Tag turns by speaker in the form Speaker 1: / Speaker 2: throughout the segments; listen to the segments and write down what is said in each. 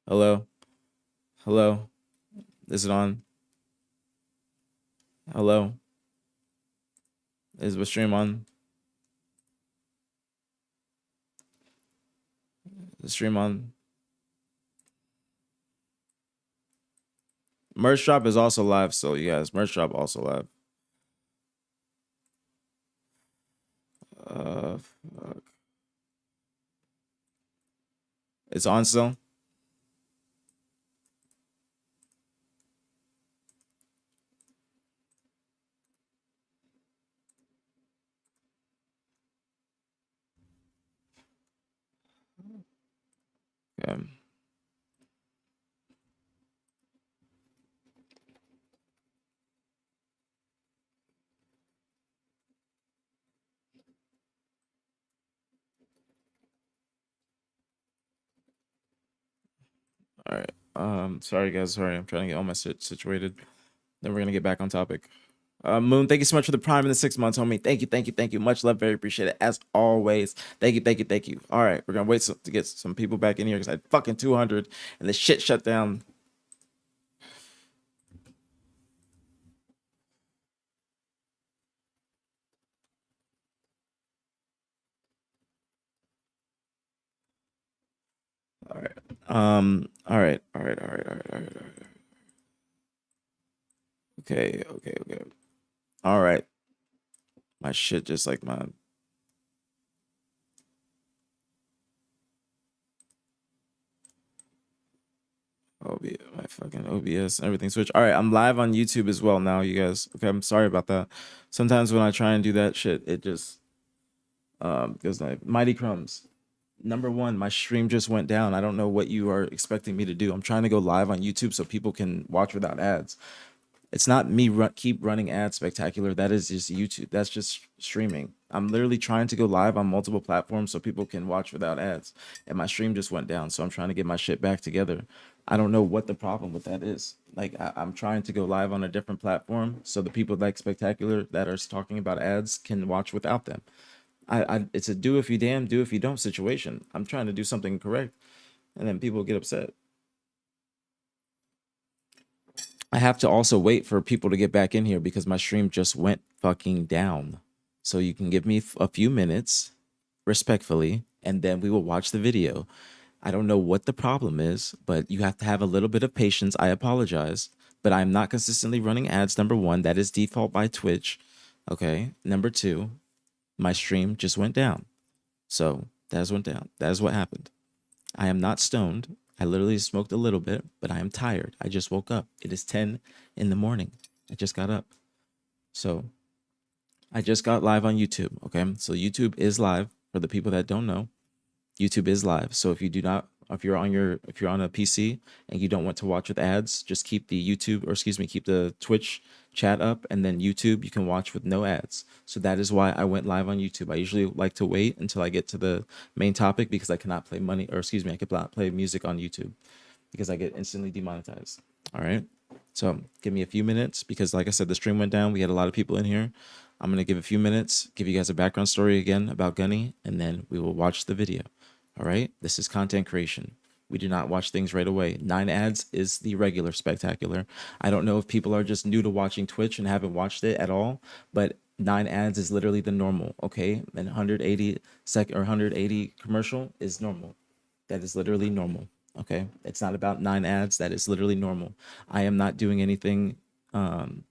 Speaker 1: Hello? Hello? Is it on? Hello? Is the stream on? The stream on? Merch drop is also live, so you guys, merch drop also live. Fuck. It's on still? Okay. All right. Sorry guys, sorry. I'm trying to get all my shit situated. Then we're gonna get back on topic. Moon, thank you so much for the prime in the 6 months, homie. Thank you, thank you, thank you. Much love, very appreciate it as always. Thank you, thank you, thank you. All right, we're gonna wait to get some people back in here because I had fucking 200 and the shit shut down. All right. All right. All right. All right. All right. All right. All right. Okay. Okay. Okay. All right. My shit just like my my fucking OBS, everything switch. All right. I'm live on YouTube as well now, you guys. Okay. I'm sorry about that. Sometimes when I try and do that shit, it just goes like Mighty Crumbs. Number one, my stream just went down. I don't know what you are expecting me to do. I'm trying to go live on YouTube so people can watch without ads. It's not me keep running ads spectacular. That is just YouTube. That's just streaming. I'm literally trying to go live on multiple platforms so people can watch without ads. And my stream just went down. So I'm trying to get my shit back together. I don't know what the problem with that is. Like I'm trying to go live on a different platform so the people like spectacular that are talking about ads can watch without them. It's a do if you damn, do if you don't situation. I'm trying to do something correct, and then people get upset. I have to also wait for people to get back in here because my stream just went fucking down. So you can give me a few minutes, respectfully, and then we will watch the video. I don't know what the problem is, but you have to have a little bit of patience. I apologize, but I'm not consistently running ads. Number one, that is default by Twitch. Okay. Number two, my stream just went down. So that is went down. That is what happened. I am not stoned. I literally smoked a little bit, but I am tired. I just woke up. It is 10 in the morning. I just got up. So I just got live on YouTube. Okay. So YouTube is live for the people that don't know. YouTube is live. So if you do not, if you're on a PC and you don't want to watch with ads, just keep the YouTube, or excuse me, keep the Twitch chat up, and then YouTube you can watch with no ads. So that is why I went live on YouTube. I usually like to wait until I get to the main topic because I cannot play money, or excuse me, I cannot play music on YouTube because I get instantly demonetized. All right. So give me a few minutes because, like I said, the stream went down. We had a lot of people in here. I'm going to give a few minutes, give you guys a background story again about Gunny, and then we will watch the video. All right. This is content creation. We do not watch things right away. 9 ads is the regular spectacular. I don't know if people are just new to watching Twitch and haven't watched it at all, but 9 ads is literally the normal. Okay. And 180 second or 180 commercial is normal. That is literally normal. Okay. It's not about 9 ads. That is literally normal. I am not doing anything. I'm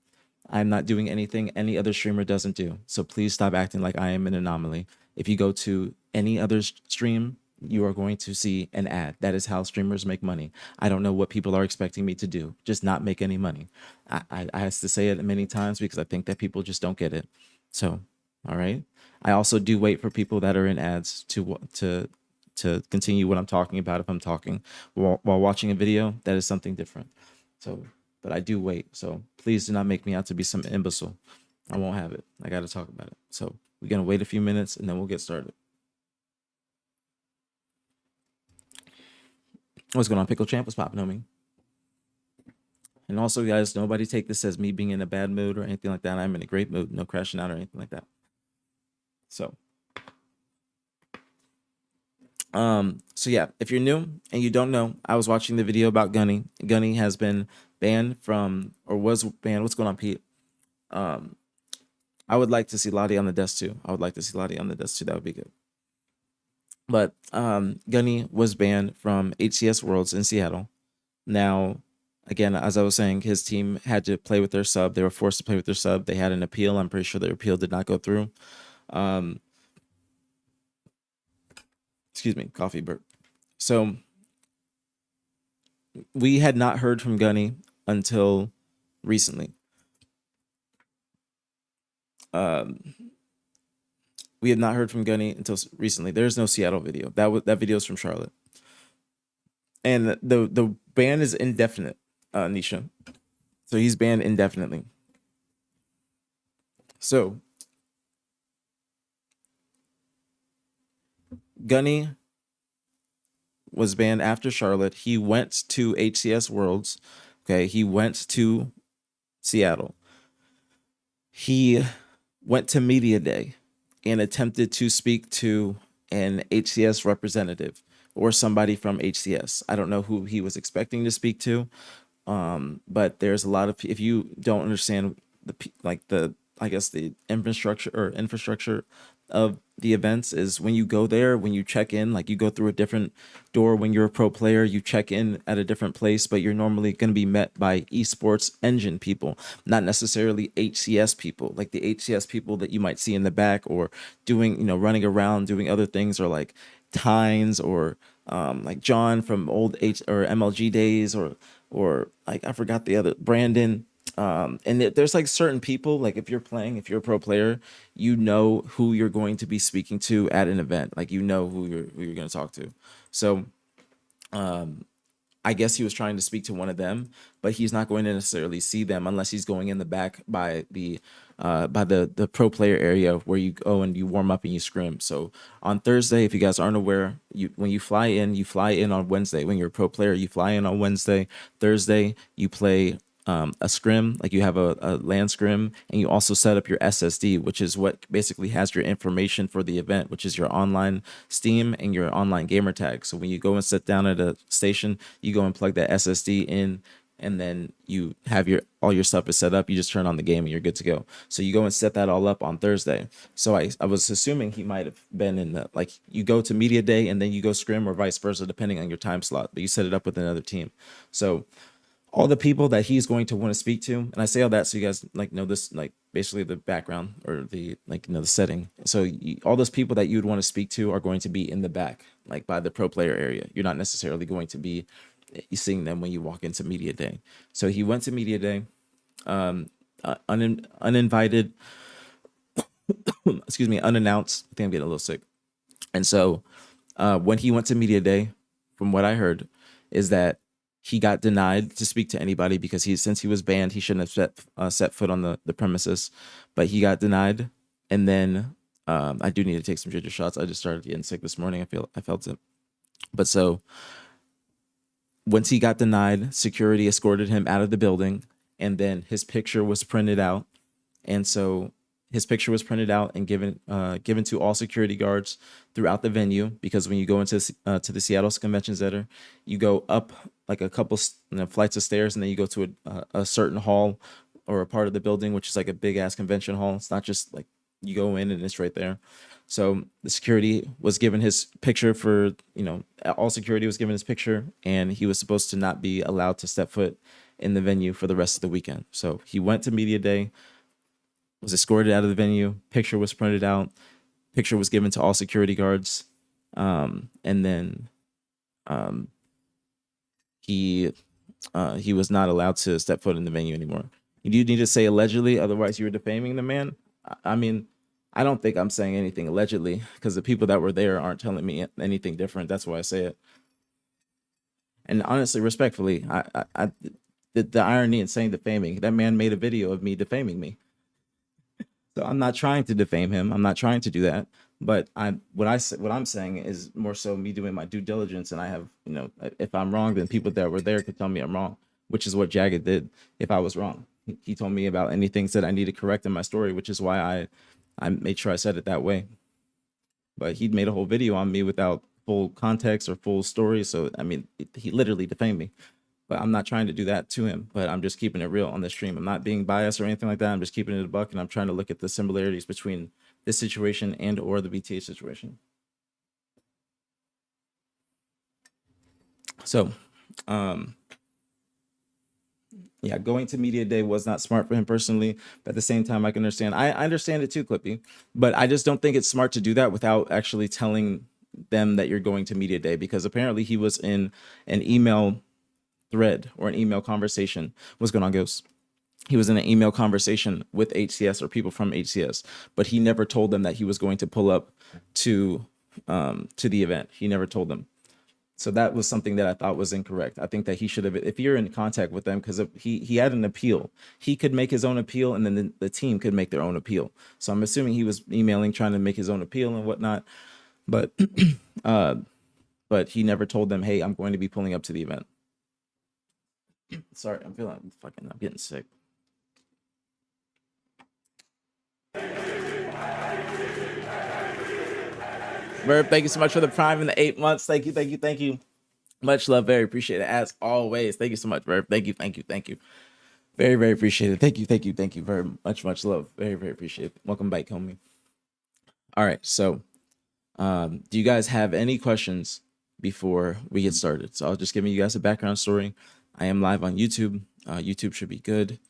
Speaker 1: not doing anything any other streamer doesn't do. So please stop acting like I am an anomaly. If you go to any other stream, you are going to see an ad. That is how streamers make money. I don't know what people are expecting me to do. Just not make any money. I have to say it many times because I think that people just don't get it. So, all right. I also do wait for people that are in ads to continue what I'm talking about. If I'm talking while watching a video, that is something different. So, but I do wait. So please do not make me out to be some imbecile. I won't have it. I got to talk about it. So we're going to wait a few minutes and then we'll get started. What's going on, Pickle Champ? What's popping, homie? And also, guys, nobody take this as me being in a bad mood or anything like that. I'm in a great mood. No crashing out or anything like that. So, So yeah, if you're new and you don't know, I was watching the video about Gunny. Gunny has been banned from, or was banned. What's going on, Pete? I would like to see Lottie on the desk too. I would like to see Lottie on the desk too. That would be good. But Gunny was banned from HCS Worlds in Seattle. Now, again, as I was saying, his team had to play with their sub. They were forced to play with their sub. They had an appeal. I'm pretty sure their appeal did not go through. Excuse me, coffee burp. So we had not heard from Gunny until recently. We have not heard from Gunny until recently. There's no Seattle video. That video is from Charlotte, and the ban is indefinite, Nisha. So he's banned indefinitely. So Gunny was banned after Charlotte. He went to HCS Worlds. Okay, he went to Seattle. He went to Media Day and attempted to speak to an HCS representative or somebody from HCS. I don't know who he was expecting to speak to, but there's a lot of, if you don't understand the I guess the infrastructure of the events, is when you go there, when you check in, like you go through a different door. When you're a pro player, you check in at a different place, but you're normally going to be met by esports engine people, not necessarily HCS people. Like the HCS people that you might see in the back or doing, running around doing other things, or like Tynes, or like John from old H or MLG days, or like I forgot the other Brandon. And there's like certain people, like if you're a pro player, you know who you're going to be speaking to at an event. Like you know who you're going to talk to. So I guess he was trying to speak to one of them, but he's not going to necessarily see them unless he's going in the back by the pro player area where you go and you warm up and you scrim. So on Thursday, if you guys aren't aware, when you fly in on Wednesday. When you're a pro player, you fly in on Wednesday. Thursday, you play a scrim, like you have a land scrim, and you also set up your SSD, which is what basically has your information for the event, which is your online Steam and your online gamer tag. So when you go and sit down at a station, you go and plug that SSD in, and then you have all your stuff is set up. You just turn on the game and you're good to go. So you go and set that all up on Thursday. So I was assuming he might have been in the, like, you go to media day and then you go scrim, or vice versa, depending on your time slot, but you set it up with another team. So all the people that he's going to want to speak to, and I say all that so you guys like know this, like basically the background, or the, like, the setting. So all those people that you would want to speak to are going to be in the back, like by the pro player area. You're not necessarily going to be seeing them when you walk into media day. So he went to media day, uninvited, excuse me, unannounced. I think I'm getting a little sick. And so when he went to media day, from what I heard, is that he got denied to speak to anybody because since he was banned, he shouldn't have set foot on the premises. But he got denied, and then I do need to take some ginger shots. I just started getting sick this morning. I felt it. But so once he got denied, security escorted him out of the building, and then his picture was printed out. And so his picture was printed out and given to all security guards throughout the venue, because when you go into to the Seattle Convention Center, you go up like a couple flights of stairs, and then you go to a certain hall or a part of the building, which is like a big ass convention hall. It's not just like you go in and it's right there. So the security was given his picture all security was given his picture, and he was supposed to not be allowed to step foot in the venue for the rest of the weekend. So he went to media day, was escorted out of the venue, picture was printed out, picture was given to all security guards, and then he was not allowed to step foot in the venue anymore. You do need to say allegedly, otherwise you were defaming the man. I mean, I don't think I'm saying anything allegedly, because the people that were there aren't telling me anything different. That's why I say it. And honestly, respectfully, the irony in saying defaming, that man made a video of me defaming me. So I'm not trying to defame him. I'm not trying to do that. But what I'm saying is more so me doing my due diligence, and I have, if I'm wrong, then people that were there could tell me I'm wrong, which is what Jagged did. If I was wrong, he told me about any things that I need to correct in my story, which is why I made sure I said it that way. But he made a whole video on me without full context or full story. So I mean, he literally defamed me, but I'm not trying to do that to him. But I'm just keeping it real on the stream. I'm not being biased or anything like that. I'm just keeping it a buck, and I'm trying to look at the similarities between this situation and or the BTH situation. So, yeah, going to media day was not smart for him personally, but at the same time, I can understand. I understand it too, Clippy, but I just don't think it's smart to do that without actually telling them that you're going to media day, because apparently he was in an email thread or an email conversation. What's going on, Ghost? He was in an email conversation with HCS or people from HCS, but he never told them that he was going to pull up to the event. He never told them. So that was something that I thought was incorrect. I think that he should have, if you're in contact with them, because he had an appeal, he could make his own appeal, and then the team could make their own appeal. So I'm assuming he was emailing, trying to make his own appeal and whatnot. But but he never told them, hey, I'm going to be pulling up to the event. Sorry, I'm getting sick. Verb, thank you so much for the Prime and the 8 months. Thank you. Much love, very appreciated as always. Thank you so much, Verb. Thank you. Very, very appreciated. Thank you. Very much love. Very, very appreciated. Welcome back, homie. All right, so do you guys have any questions before we get started? So I'll just give you guys a background story. I am live on YouTube. YouTube should be good.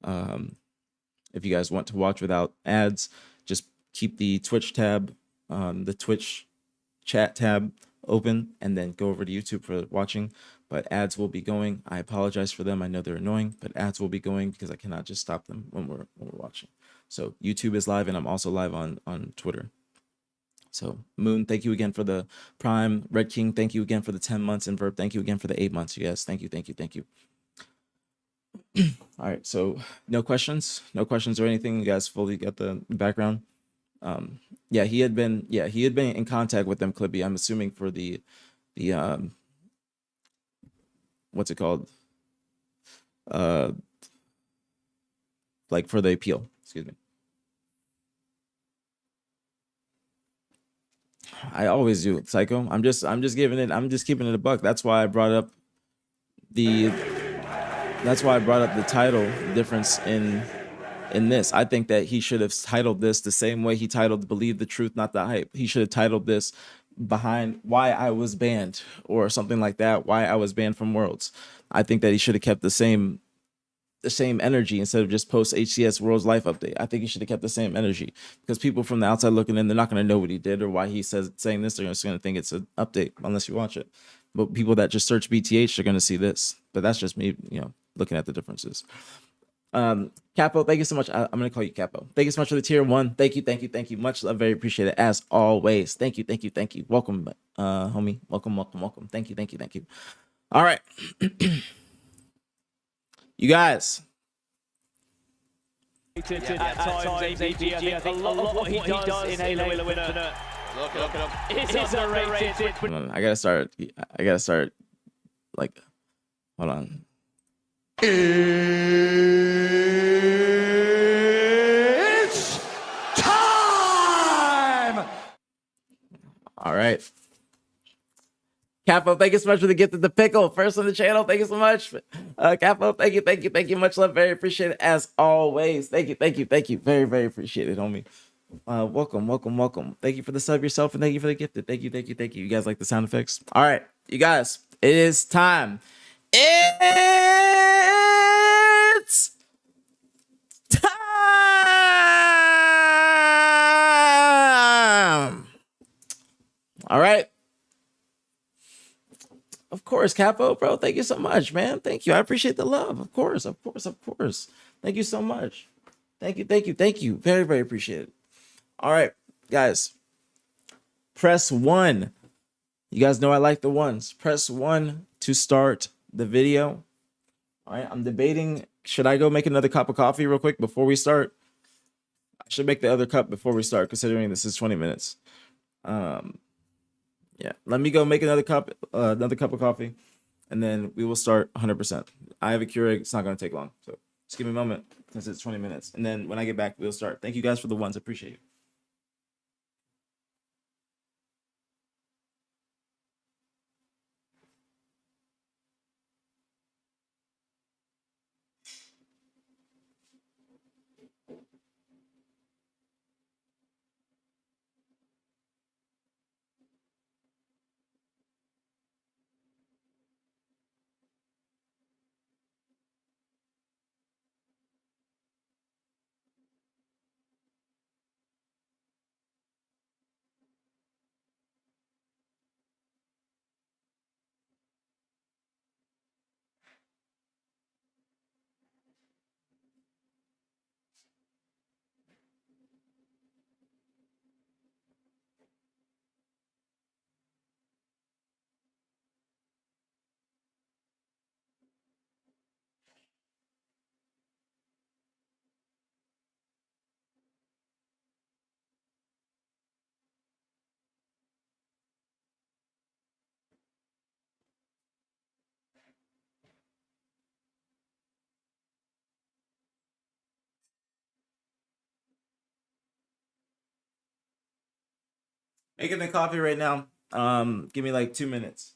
Speaker 1: If you guys want to watch without ads, just keep the Twitch tab, the Twitch chat tab open, and then go over to YouTube for watching. But ads will be going. I apologize for them. I know they're annoying, but ads will be going because I cannot just stop them when we're watching. So YouTube is live, and I'm also live on Twitter. So Moon, thank you again for the Prime. Red King, thank you again for the 10 months. And Verb, thank you again for the 8 months. You guys, thank you. All right, so no questions or anything. You guys fully got the background. Yeah, he had been in contact with them, Clippy. I'm assuming for the what's it called? Like for the appeal. Excuse me. I always do, Psycho. I'm just keeping it a buck. That's why I brought up the title difference in this. I think that he should have titled this the same way he titled Believe the Truth, Not the Hype. He should have titled this Behind Why I Was Banned or something like that. Why I Was Banned from Worlds. I think that he should have kept the same energy instead of just post HCS World's Life Update. I think he should have kept the same energy, because people from the outside looking in, they're not going to know what he did or why he saying this. They're just going to think it's an update unless you watch it. But people that just search BTH are going to see this. But that's just me, looking at the differences. Capo, thank you so much. I'm going to call you Capo. Thank you so much for the tier 1. Thank you. Much love. Very appreciate it as always. Thank you. Welcome, homie. Welcome. Thank you. All right. You guys.
Speaker 2: At times, ABG, I think a lot of what he does in Halo Infinite. Look at him. Is underrated.
Speaker 1: Hold on, I gotta start. Like, hold on.
Speaker 3: It's time!
Speaker 1: All right. Capo, thank you so much for the gift of the pickle. First on the channel, thank you so much. Capo, thank you. Much love, very appreciate it as always. Thank you. Very, very appreciate it, homie. Welcome. Thank you for the sub yourself, and thank you for the gifted. Thank you. You guys like the sound effects? All right, you guys, it is time. It's time. All right. Of course, Capo, bro. Thank you so much, man. Thank you. I appreciate the love. Of course. Thank you so much. Thank you. Very, very appreciate it. All right, guys. Press 1. You guys know I like the ones. Press 1 to start the video. All right, I'm debating. Should I go make another cup of coffee real quick before we start? I should make the other cup before we start, considering this is 20 minutes. Yeah, let me go make another cup of coffee, and then we will start 100%. I have a Keurig. It's not going to take long, so just give me a moment since it's 20 minutes, and then when I get back, we'll start. Thank you guys for the ones. I appreciate it. Making the coffee right now. Give me like 2 minutes.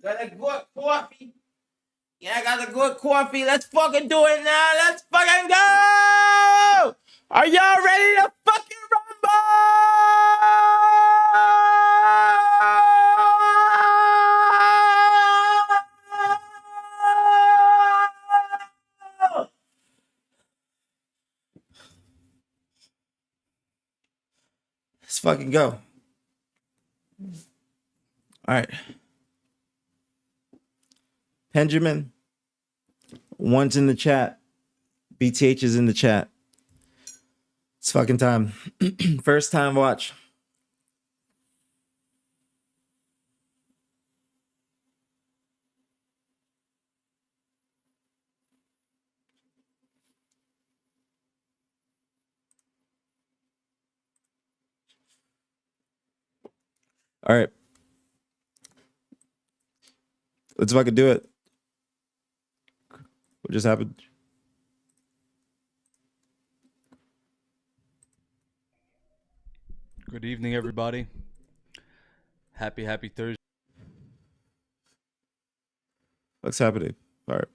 Speaker 1: Got a good coffee. Yeah, I got a good coffee. Let's fucking do it now. Let's fucking go. Are y'all ready to fucking rumble? Let's fucking go. All right. Benjamin, one's in the chat. BTH is in the chat. It's fucking time. First time watch. All right. Let's fucking do it. What just happened?
Speaker 4: Good evening, everybody. Happy Thursday.
Speaker 1: What's happening? All right.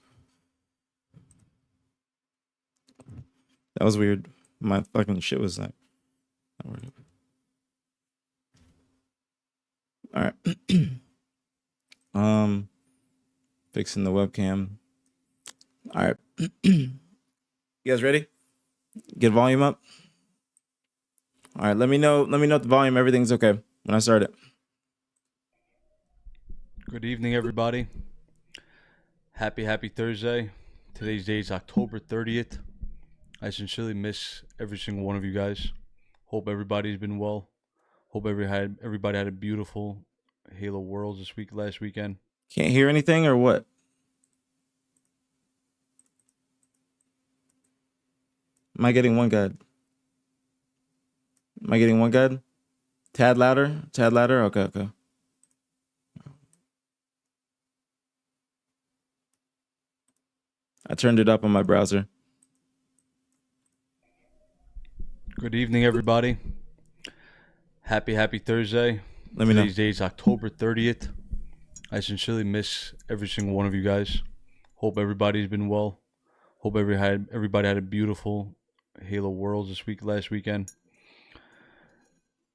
Speaker 1: That was weird. My fucking shit was like. All right. Fixing the webcam. All right. You guys ready? Get volume up. All right. Let me know if the volume, everything's okay when I start it.
Speaker 4: Good evening, everybody. Happy Thursday. Today's date is October 30th. I sincerely miss every single one of you guys. Hope everybody's been well. Hope everybody had a beautiful Halo Worlds last weekend.
Speaker 1: Can't hear anything or what? Am I getting one guide? Am I getting one guide? Tad louder? Okay. I turned it up on my browser.
Speaker 4: Good evening, everybody. Happy Thursday.
Speaker 1: Let me know.
Speaker 4: Today's date is October 30th. I sincerely miss every single one of you guys. Hope everybody's been well. Hope everybody had a beautiful Halo Worlds last weekend.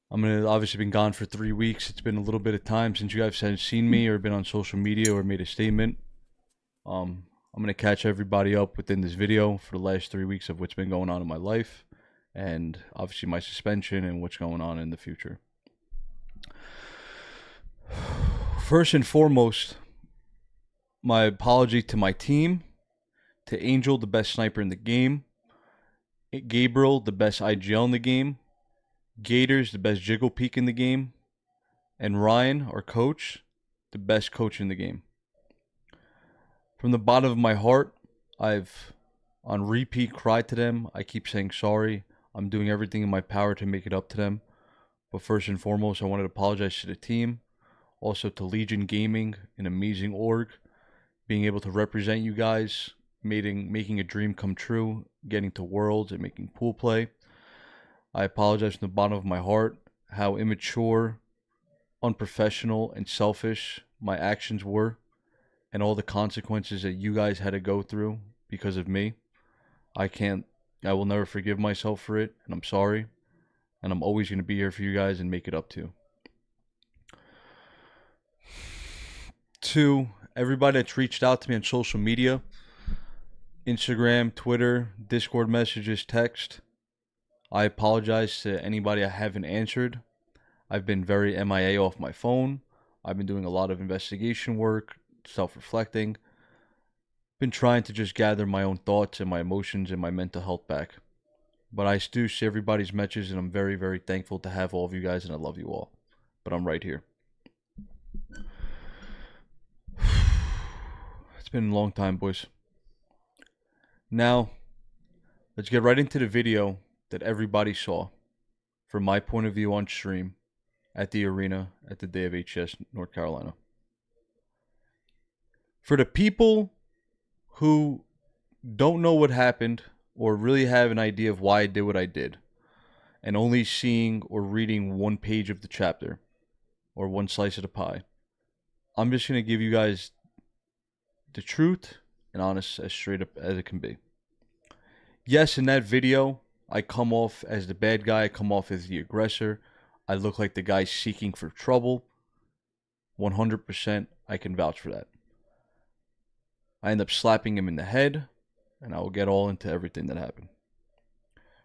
Speaker 4: I'm gonna obviously been gone for 3 weeks. It's been a little bit of time since you guys have seen me or been on social media or made a statement. I'm gonna catch everybody up within this video for the last 3 weeks of what's been going on in my life, and obviously my suspension and what's going on in the future. First and foremost, my apology to my team, to Angel, the best sniper in the game, Gabriel, the best IGL in the game, Gators, the best jiggle peek in the game, and Ryan, our coach, the best coach in the game. From the bottom of my heart, I've on repeat cried to them. I keep saying sorry. I'm doing everything in my power to make it up to them. But first and foremost, I wanted to apologize to the team. Also to Legion Gaming, an amazing org. Being able to represent you guys, making a dream come true, getting to Worlds and making pool play. I apologize from the bottom of my heart how immature, unprofessional, and selfish my actions were, and all the consequences that you guys had to go through because of me. I will never forgive myself for it, and I'm sorry. And I'm always going to be here for you guys and make it up to. To everybody that's reached out to me on social media, Instagram, Twitter, Discord messages, text, I apologize to anybody I haven't answered. I've been very MIA off my phone. I've been doing a lot of investigation work, self-reflecting. Been trying to just gather my own thoughts and my emotions and my mental health back. But I do see everybody's messages, and I'm very, very thankful to have all of you guys, and I love you all. But I'm right here. It's been a long time, boys. Now, let's get right into the video that everybody saw from my point of view on stream at the arena at the day of HS North Carolina. For the people who don't know what happened or really have an idea of why I did what I did, and only seeing or reading one page of the chapter or one slice of the pie, I'm just going to give you guys the truth and honest as straight up as it can be. Yes, in that video, I come off as the bad guy. I come off as the aggressor. I look like the guy seeking for trouble. 100%, I can vouch for that. I end up slapping him in the head, and I will get all into everything that happened.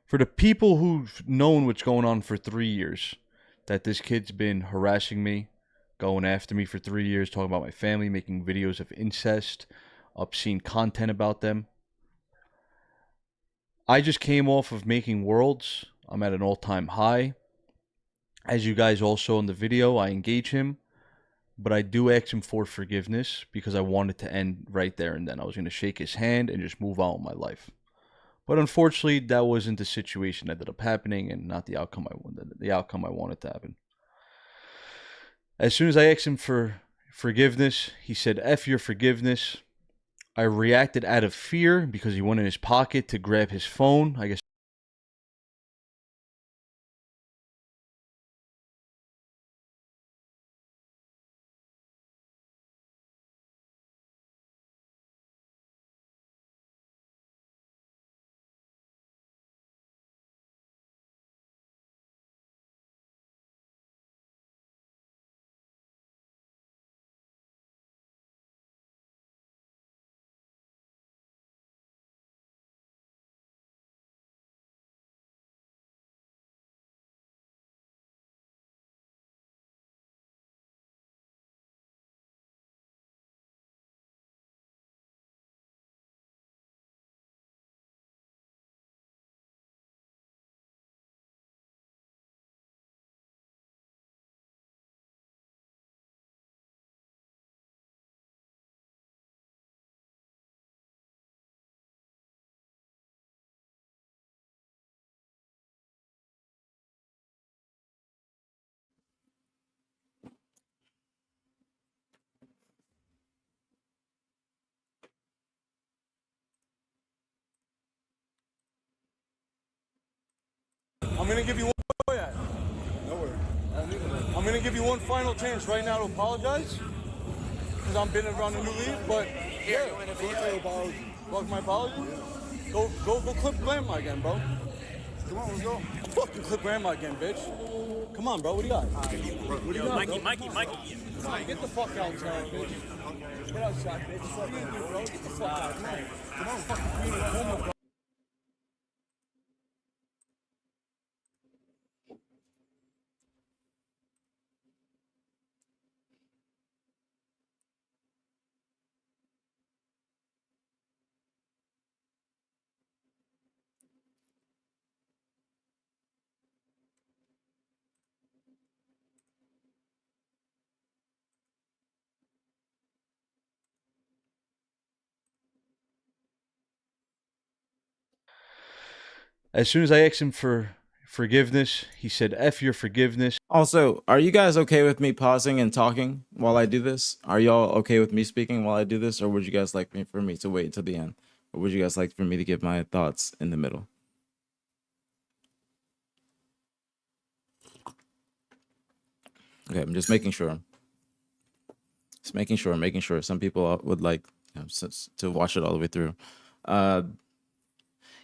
Speaker 4: For the people who've known what's going on for 3 years, that this kid's been harassing me, going after me for 3 years, talking about my family, making videos of incest, obscene content about them. I just came off of making Worlds. I'm at an all-time high. As you guys all saw in the video, I engage him, but I do ask him for forgiveness because I wanted to end right there and then. I was going to shake his hand and just move on with my life. But unfortunately, that wasn't the situation that ended up happening and not the outcome I wanted to happen. As soon as I asked him for forgiveness, he said, "F your forgiveness." I reacted out of fear because he went in his pocket to grab his phone. I guess
Speaker 5: I'm gonna give you one. I'm gonna give you one final chance right now to apologize because I'm been around the new league. But yeah, fuck my apology. Go clip grandma again, bro. Come on, let's go. Fucking clip grandma again, bitch. Come on, bro. What do you got? What do you got,
Speaker 2: Mikey.
Speaker 5: Get the fuck outside, bitch. Get outside, bitch. What do you do, bro? Get the fuck out. Come on, fucking clean it home, bro.
Speaker 4: As soon as I asked him for forgiveness, he said, F your forgiveness.
Speaker 1: Also, are you guys okay with me pausing and talking while I do this? Are y'all okay with me speaking while I do this, or would you guys like for me to wait until the end? Or would you guys like for me to give my thoughts in the middle? Okay, I'm just making sure. Just making sure. Some people would like to watch it all the way through.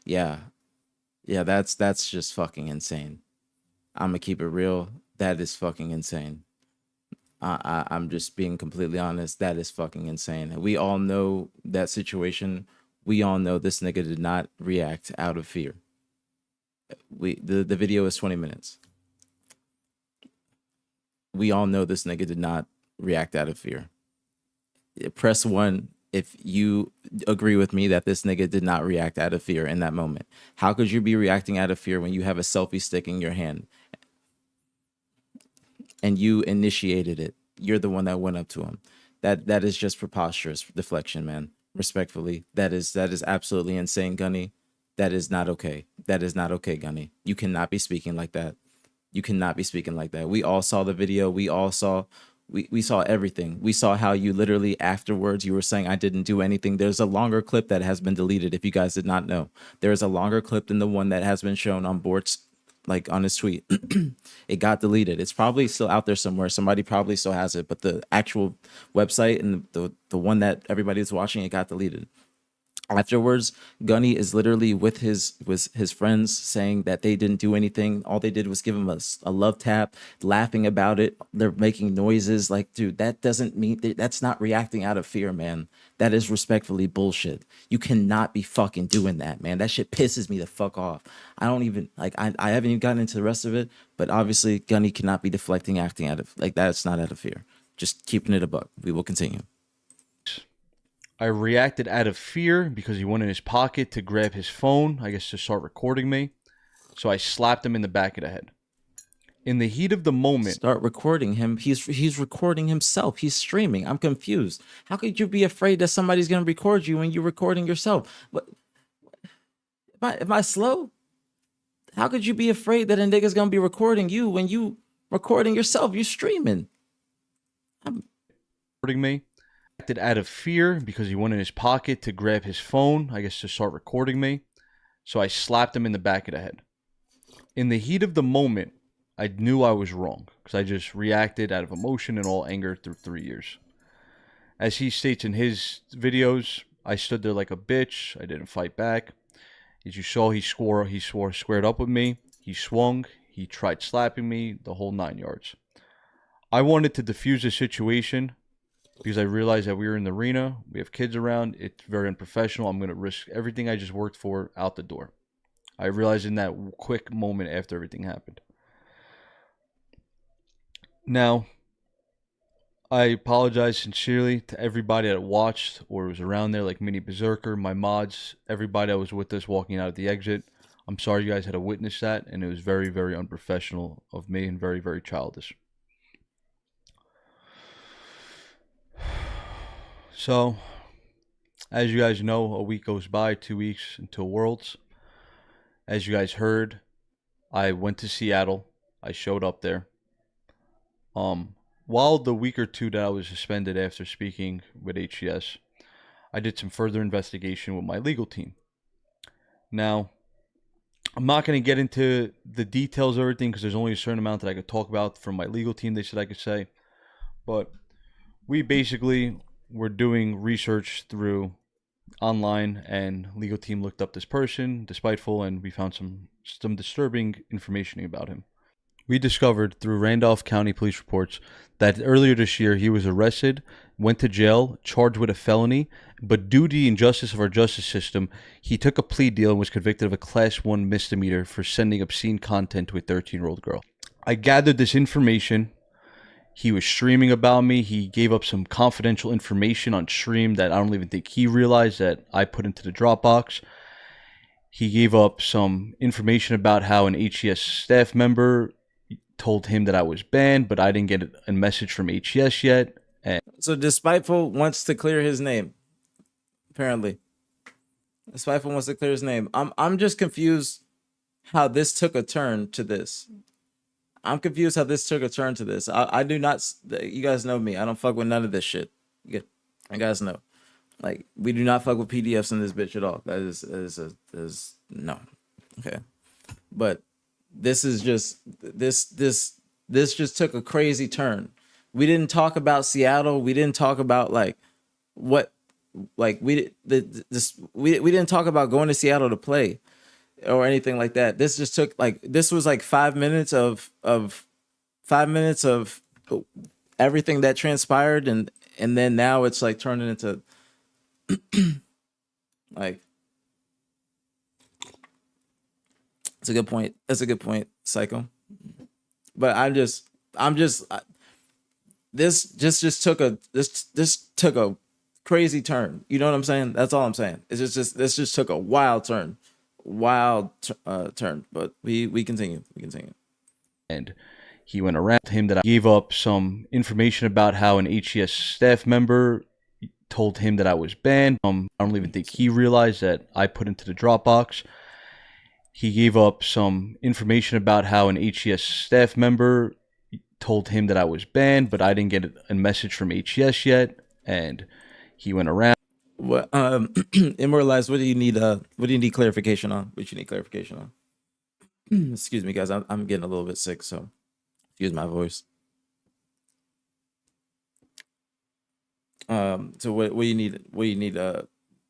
Speaker 1: Yeah, that's just fucking insane. I'm gonna keep it real. That is fucking insane. I'm just being completely honest. That is fucking insane. We all know that situation. We all know this nigga did not react out of fear. The video is 20 minutes. We all know this nigga did not react out of fear. Press 1 if you agree with me that this nigga did not react out of fear in that moment. How could you be reacting out of fear when you have a selfie stick in your hand and you initiated it? You're the one that went up to him. That is just preposterous deflection, man. Respectfully, that is absolutely insane, Gunny. That is not okay. That is not okay, Gunny. You cannot be speaking like that. You cannot be speaking like that. We all saw the video. We all saw we saw everything. We saw how you literally afterwards you were saying I didn't do anything. There's a longer clip that has been deleted if you guys did not know. There is a longer clip than the one that has been shown on Bort's, like on his tweet. It got deleted. It's probably still out there somewhere. Somebody probably still has it, but the actual website and the one that everybody's watching, it got deleted. Afterwards, Gunny is literally with his friends saying that they didn't do anything. All they did was give him a love tap, laughing about it. They're making noises. Like, dude, that doesn't mean that's not reacting out of fear, man. That is respectfully bullshit. You cannot be fucking doing that, man. That shit pisses me the fuck off. I don't even like. I haven't even gotten into the rest of it, but obviously, Gunny cannot be deflecting, acting out of like that's not out of fear. Just keeping it a buck. We will continue.
Speaker 4: I reacted out of fear because he went in his pocket to grab his phone, I guess to start recording me. So I slapped him in the back of the head. In the heat of the moment.
Speaker 1: Start recording him. He's recording himself. He's streaming. I'm confused. How could you be afraid that somebody's going to record you when you're recording yourself? What? Am I slow? How could you be afraid that a nigga's going to be recording you when you recording yourself? You're streaming.
Speaker 4: Recording me. Acted out of fear because he went in his pocket to grab his phone, I guess to start recording me. So I slapped him in the back of the head. In the heat of the moment, I knew I was wrong because I just reacted out of emotion and all anger through 3 years. As he states in his videos, I stood there like a bitch. I didn't fight back. As you saw, he squared up with me. He swung. He tried slapping me, the whole 9 yards. I wanted to defuse the situation because I realized that we were in the arena. We have kids around. It's very unprofessional. I'm going to risk everything I just worked for out the door. I realized in that quick moment after everything happened. Now, I apologize sincerely to everybody that watched or was around there, like Mini Berserker, my mods, everybody that was with us walking out of the exit. I'm sorry you guys had to witness that, and it was very, very unprofessional of me and very, very childish. So, as you guys know, a week goes by, 2 weeks until Worlds. As you guys heard, I went to Seattle. I showed up there. While the week or two that I was suspended after speaking with HCS, I did some further investigation with my legal team. Now, I'm not going to get into the details of everything because there's only a certain amount that I could talk about from my legal team, they said I could say. But we basically were doing research through online, and legal team looked up this person, Despiteful, and we found some disturbing information about him. We discovered through Randolph County police reports that earlier this year he was arrested, went to jail, charged with a felony, but due to the injustice of our justice system, he took a plea deal and was convicted of a Class 1 misdemeanor for sending obscene content to a 13-year-old girl. I gathered this information. He was streaming about me. He gave up some confidential information on stream that I don't even think he realized that I put into the Dropbox. He gave up some information about how an HES staff member told him that I was banned, but I didn't get a message from HES yet. And
Speaker 1: so Despiteful wants to clear his name. Apparently, Despiteful wants to clear his name. I'm just confused how this took a turn to this. I'm confused how this took a turn to this. I do not. You guys know me. I don't fuck with none of this shit. You guys know. Like, we do not fuck with PDFs in this bitch at all. That is no. Okay. But this is just this just took a crazy turn. We didn't talk about Seattle. We didn't talk about like what like we didn't talk about going to Seattle to play or anything like that. This just took like this was like 5 minutes of 5 minutes of everything that transpired, and then now it's like turning into like, it's a good point. That's a good point, Psycho. But this just took a this took a crazy turn. You know what I'm saying? That's all I'm saying. It's just this just took a wild turn, turn. But we continue. We continue.
Speaker 4: And he went around him that I gave up some information about how an HES staff member told him that I was banned. I don't even think he realized that I put into the Dropbox. He gave up some information about how an HES staff member told him that I was banned, but I didn't get a message from HES yet. And he went around.
Speaker 1: What Immortalized, what do you need clarification on? What you need clarification on? Excuse me, guys. I'm getting a little bit sick, so excuse my voice. So what do you need? What do you need?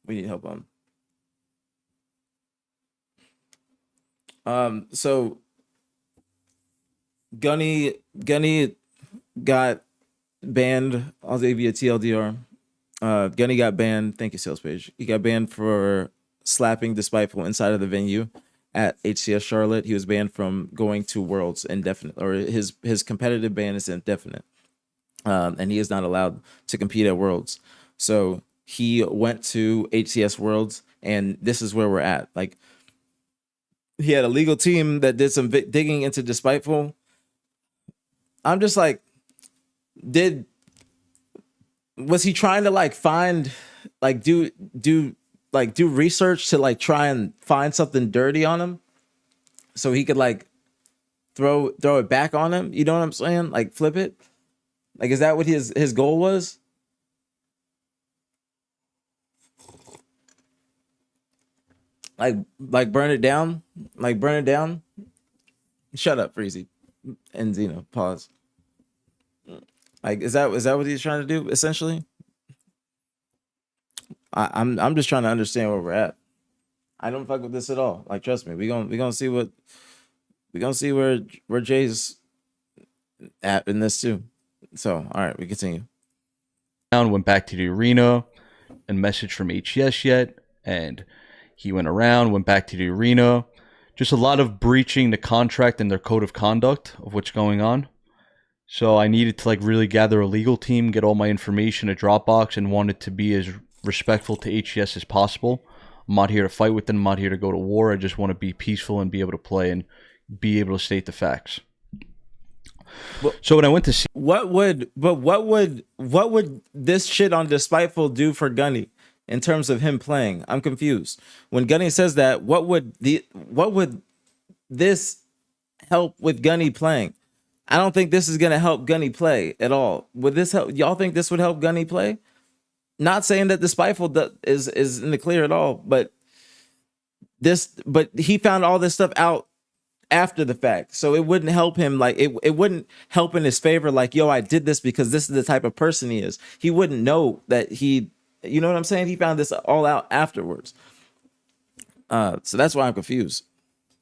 Speaker 1: We need help on. So Gunny got banned. I'll say via TLDR. Gunny got banned. Thank you, sales page. He got banned for slapping Despiteful inside of the venue at HCS Charlotte. He was banned from going to Worlds indefinite, or his competitive ban is indefinite. And he is not allowed to compete at Worlds. So he went to HCS Worlds, and this is where we're at. Like, he had a legal team that did some digging into Despiteful. I'm just like, was he trying to like find, like do research to like try and find something dirty on him so he could like throw it back on him? You know what I'm saying? Like, flip it. Like, is that what his goal was? Like burn it down? Like, burn it down? Shut up, Freezy. And Zeno, pause. Like, is that what he's trying to do, essentially? I'm just trying to understand where we're at. I don't fuck with this at all. Like, trust me, we gonna see where Jay's at in this too. So, all right, we continue.
Speaker 4: Went back to the arena, and message from HES yet, and he went around, went back to the arena. Just a lot of breaching the contract and their code of conduct of what's going on. So I needed to like really gather a legal team, get all my information, a Dropbox, and wanted to be as respectful to HES as possible. I'm not here to fight with them. I'm not here to go to war. I just want to be peaceful and be able to play and be able to state the facts. So when I went to see,
Speaker 1: what would this shit on Despiteful do for Gunny in terms of him playing? I'm confused. When Gunny says that, what would this help with Gunny playing? I don't think this is gonna help Gunny play at all. Would this help? Y'all think this would help Gunny play? Not saying that Despiteful is in the clear at all, but he found all this stuff out after the fact, so it wouldn't help him. Like, it wouldn't help in his favor. Like, yo, I did this because this is the type of person he is. He wouldn't know that you know what I'm saying? He found this all out afterwards. So that's why I'm confused.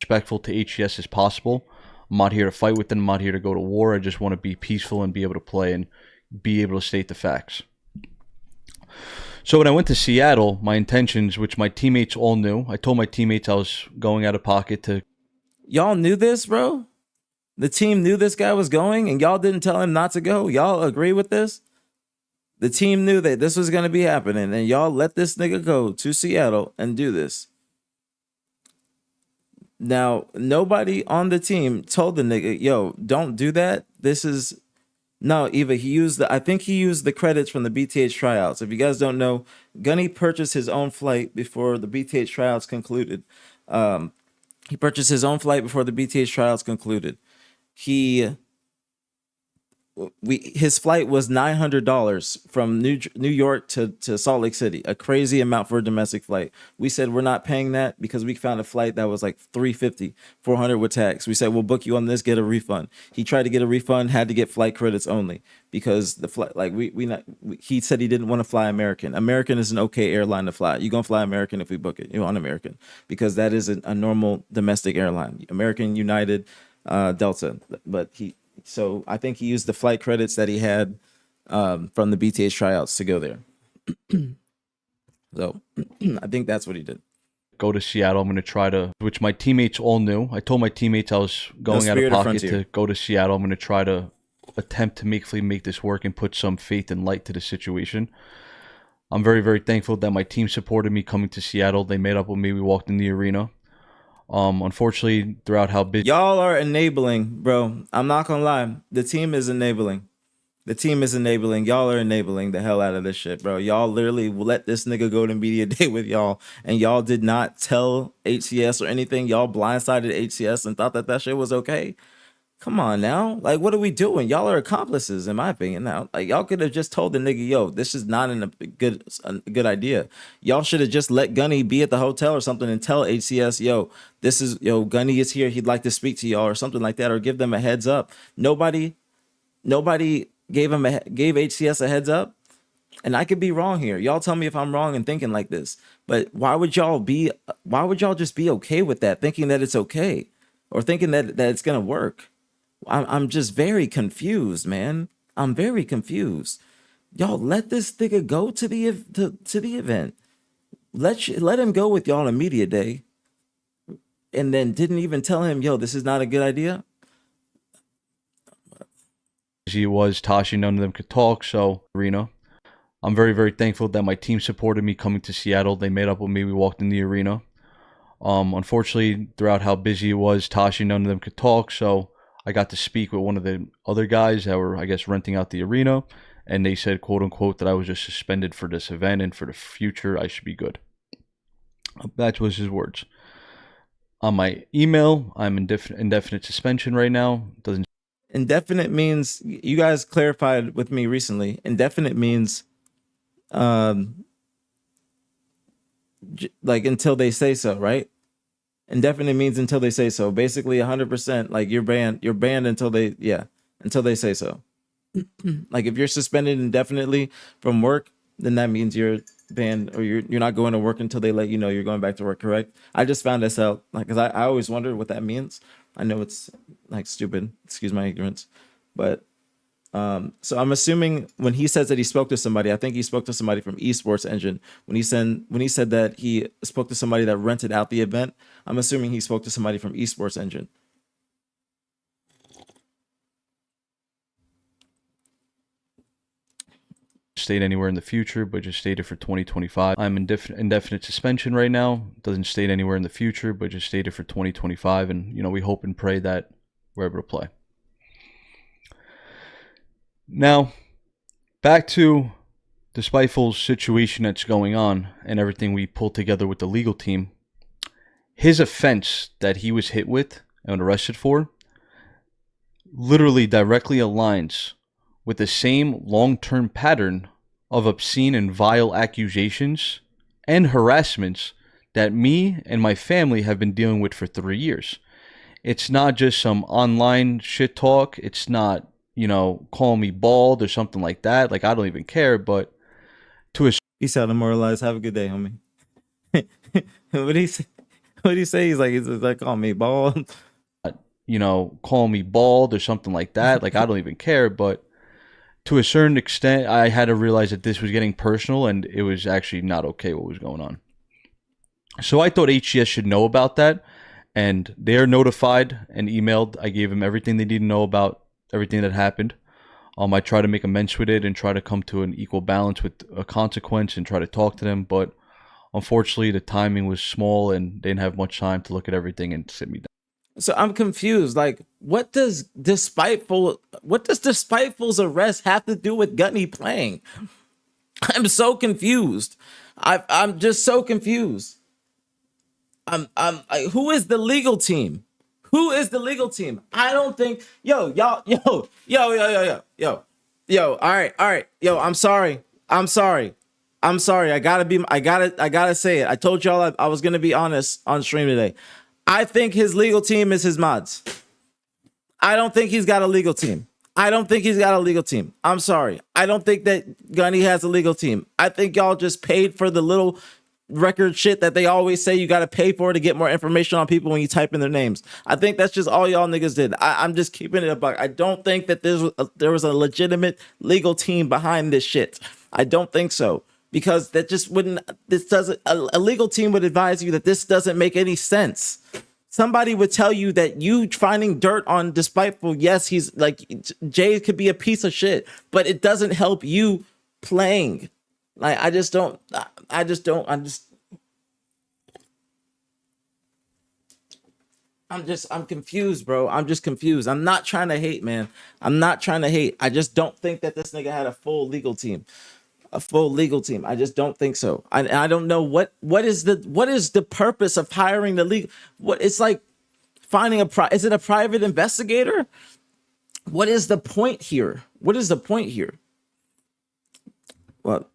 Speaker 4: Respectful to HES as possible. I'm not here to fight with them. I'm not here to go to war. I just want to be peaceful and be able to play and be able to state the facts. So when I went to Seattle, my intentions, which my teammates all knew, I told my teammates I was going out of pocket to.
Speaker 1: Y'all knew this, bro? The team knew this guy was going, and y'all didn't tell him not to go? Y'all agree with this? The team knew that this was going to be happening, and y'all let this nigga go to Seattle and do this. Now, nobody on the team told the nigga, yo, don't do that. This is... No, Eva, I think he used the credits from the BTH tryouts. If you guys don't know, Gunny purchased his own flight before the BTH tryouts concluded. He purchased his own flight before the BTH tryouts concluded. His flight was $900 from New York to Salt Lake City, a crazy amount for a domestic flight. We said we're not paying that because we found a flight that was like $350, $400 with tax. We said we'll book you on this, get a refund. He tried to get a refund, had to get flight credits only because the flight, like he said he didn't want to fly American. American is an okay airline to fly. You're gonna fly American if we book it. You're on American because that is a normal domestic airline. American, United, Delta, but So I think he used the flight credits that he had from the BTH tryouts to go there. So I think that's what he did.
Speaker 4: Go to Seattle. I'm going to try to, which my teammates all knew. I told my teammates I was going out of pocket to go to Seattle. I'm going to try to attempt to make this work and put some faith and light to the situation. I'm very, very thankful that my team supported me coming to Seattle. They made up with me. We walked in the arena. Unfortunately, throughout how busy
Speaker 1: y'all are enabling, bro. I'm not gonna lie. The team is enabling. The team is enabling. Y'all are enabling the hell out of this shit, bro. Y'all literally let this nigga go to media day with y'all, and y'all did not tell HCS or anything. Y'all blindsided HCS and thought that shit was okay. Come on now. Like, what are we doing? Y'all are accomplices, in my opinion. Now, like, y'all could have just told the nigga, yo, this is not a good idea. Y'all should have just let Gunny be at the hotel or something and tell HCS, yo, Gunny is here. He'd like to speak to y'all or something like that, or give them a heads up. Nobody gave HCS a heads up. And I could be wrong here. Y'all tell me if I'm wrong in thinking like this. But why would y'all just be okay with that, thinking that it's okay, or thinking that it's gonna work? I'm just very confused, man. I'm very confused. Y'all let this nigga go to the event. Let him go with y'all on media day, and then didn't even tell him, yo, this is not a good idea.
Speaker 4: He was Tashi, none of them could talk. So arena. I'm very, very thankful that my team supported me coming to Seattle. They made up with me. We walked in the arena. Unfortunately, throughout how busy it was, Tashi, none of them could talk. So I got to speak with one of the other guys that were, I guess, renting out the arena, and they said, quote unquote, that I was just suspended for this event, and for the future, I should be good. That was his words. On my email, I'm indefinite suspension right now. Doesn't
Speaker 1: indefinite means, you guys clarified with me recently. Indefinite means, like until they say so, right? Indefinite means until they say so. Basically 100%, like you're banned until they say so. Like if you're suspended indefinitely from work, then that means you're banned, or you're not going to work until they let you know you're going back to work, correct? I just found this out, like, because I always wondered what that means. I know it's like stupid, excuse my ignorance, but so I'm assuming when he says that he spoke to somebody, I think he spoke to somebody from Esports Engine. When he said that he spoke to somebody that rented out the event, I'm assuming he spoke to somebody from Esports Engine.
Speaker 4: state anywhere in the future, but just stated for 2025. I'm indefinite suspension right now. Doesn't state anywhere in the future, but just stated for 2025. And, we hope and pray that we're able to play. Now, back to the spiteful situation that's going on and everything we pulled together with the legal team. His offense that he was hit with and arrested for literally directly aligns with the same long-term pattern of obscene and vile accusations and harassments that me and my family have been dealing with for 3 years. It's not just some online shit talk. It's not, call me bald or something like that. Like, I don't even care, but to a...
Speaker 1: He sounded demoralized. Have a good day, homie. What did he say? What did he say? He's like, call me bald.
Speaker 4: Call me bald or something like that. Like, I don't even care, but to a certain extent, I had to realize that this was getting personal and it was actually not okay what was going on. So I thought HCS should know about that, and they are notified and emailed. I gave them everything they need to know about everything that happened. I try to make amends with it and try to come to an equal balance with a consequence and try to talk to them, but unfortunately the timing was small and they didn't have much time to look at everything and sit me down.
Speaker 1: So I'm confused. Like, what does Despiteful's arrest have to do with Gunny playing? I'm so confused. I'm just so confused. Who is the legal team? Who is the legal team? I don't think, yo, y'all, yo. All right, yo. I'm sorry. I gotta say it. I told y'all I was gonna be honest on stream today. I think his legal team is his mods. I don't think he's got a legal team. I'm sorry. I don't think that Gunny has a legal team. I think y'all just paid for the little record shit that they always say you got to pay for to get more information on people when you type in their names. I think that's just all y'all niggas did. I'm just keeping it a buck. I don't think that there was a legitimate legal team behind this shit. I don't think so. Because that just wouldn't, a legal team would advise you that this doesn't make any sense. Somebody would tell you that you finding dirt on Despiteful, yes, he's like, Jay could be a piece of shit, but it doesn't help you playing. Like, I'm confused, bro. I'm just confused. I'm not trying to hate, man. I'm not trying to hate. I just don't think that this nigga had a full legal team. I just don't think so. I don't know what is the purpose of hiring the legal. What it's like finding is it a private investigator? What is the point here? What?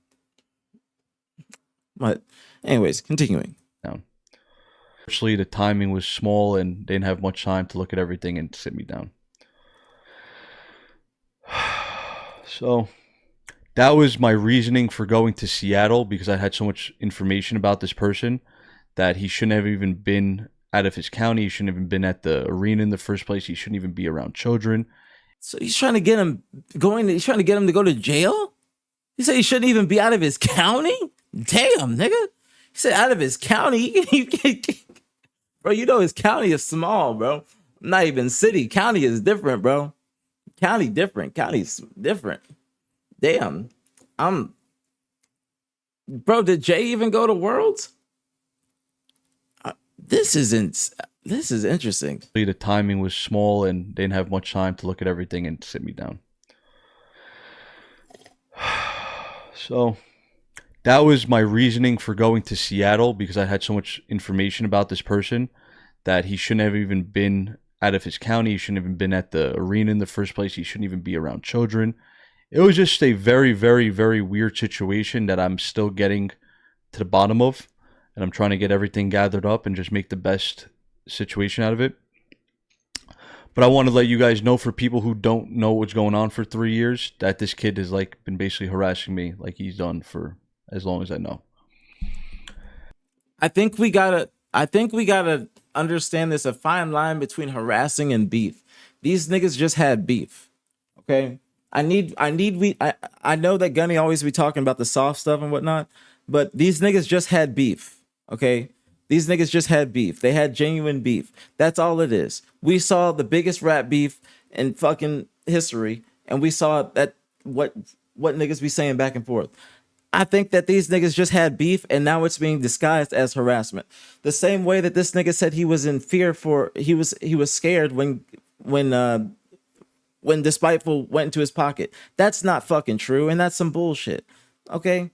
Speaker 1: Anyways, continuing.
Speaker 4: Down. Actually, the timing was small and they didn't have much time to look at everything and sit me down. So that was my reasoning for going to Seattle, because I had so much information about this person that he shouldn't have even been out of his county. He shouldn't have even been at the arena in the first place. He shouldn't even be around children.
Speaker 1: So he's trying to get him to go to jail? He said he shouldn't even be out of his county? Damn, nigga. He said out of his county. Bro, you know his county is small, bro. Not even city. County is different, bro. County's different. Damn. Bro, did Jay even go to Worlds? This is interesting.
Speaker 4: The timing was small and they didn't have much time to look at everything and sit me down. So that was my reasoning for going to Seattle, because I had so much information about this person that he shouldn't have even been out of his county. He shouldn't have even been at the arena in the first place. He shouldn't even be around children. It was just a very, very, very weird situation that I'm still getting to the bottom of. And I'm trying to get everything gathered up and just make the best situation out of it. But I want to let you guys know, for people who don't know what's going on for 3 years, that this kid has been basically harassing me like he's done for as long as I know.
Speaker 1: I think we gotta understand there's a fine line between harassing and beef. These niggas just had beef. Okay? I know that Gunny always be talking about the soft stuff and whatnot, but these niggas just had beef. Okay? These niggas just had beef. They had genuine beef. That's all it is. We saw the biggest rap beef in fucking history, and we saw that what niggas be saying back and forth. I think that these niggas just had beef, and now it's being disguised as harassment. The same way that this nigga said he was in fear he was scared when Despiteful went into his pocket. That's not fucking true, and that's some bullshit. Okay?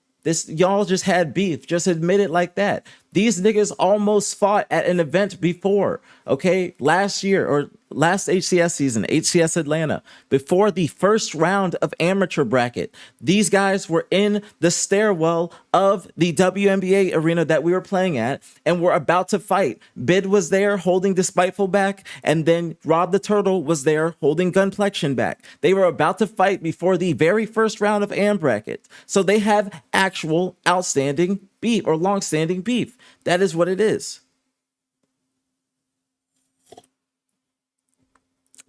Speaker 1: Y'all just had beef. Just admit it like that. These niggas almost fought at an event before, okay? Last year, or last HCS season, HCS Atlanta, before the first round of amateur bracket. These guys were in the stairwell of the WNBA arena that we were playing at, and were about to fight. Bid was there holding Despiteful back, and then Rob the Turtle was there holding Gunplexion back. They were about to fight before the very first round of AM bracket. So they have actual outstanding beef, or long-standing beef. That is what it is.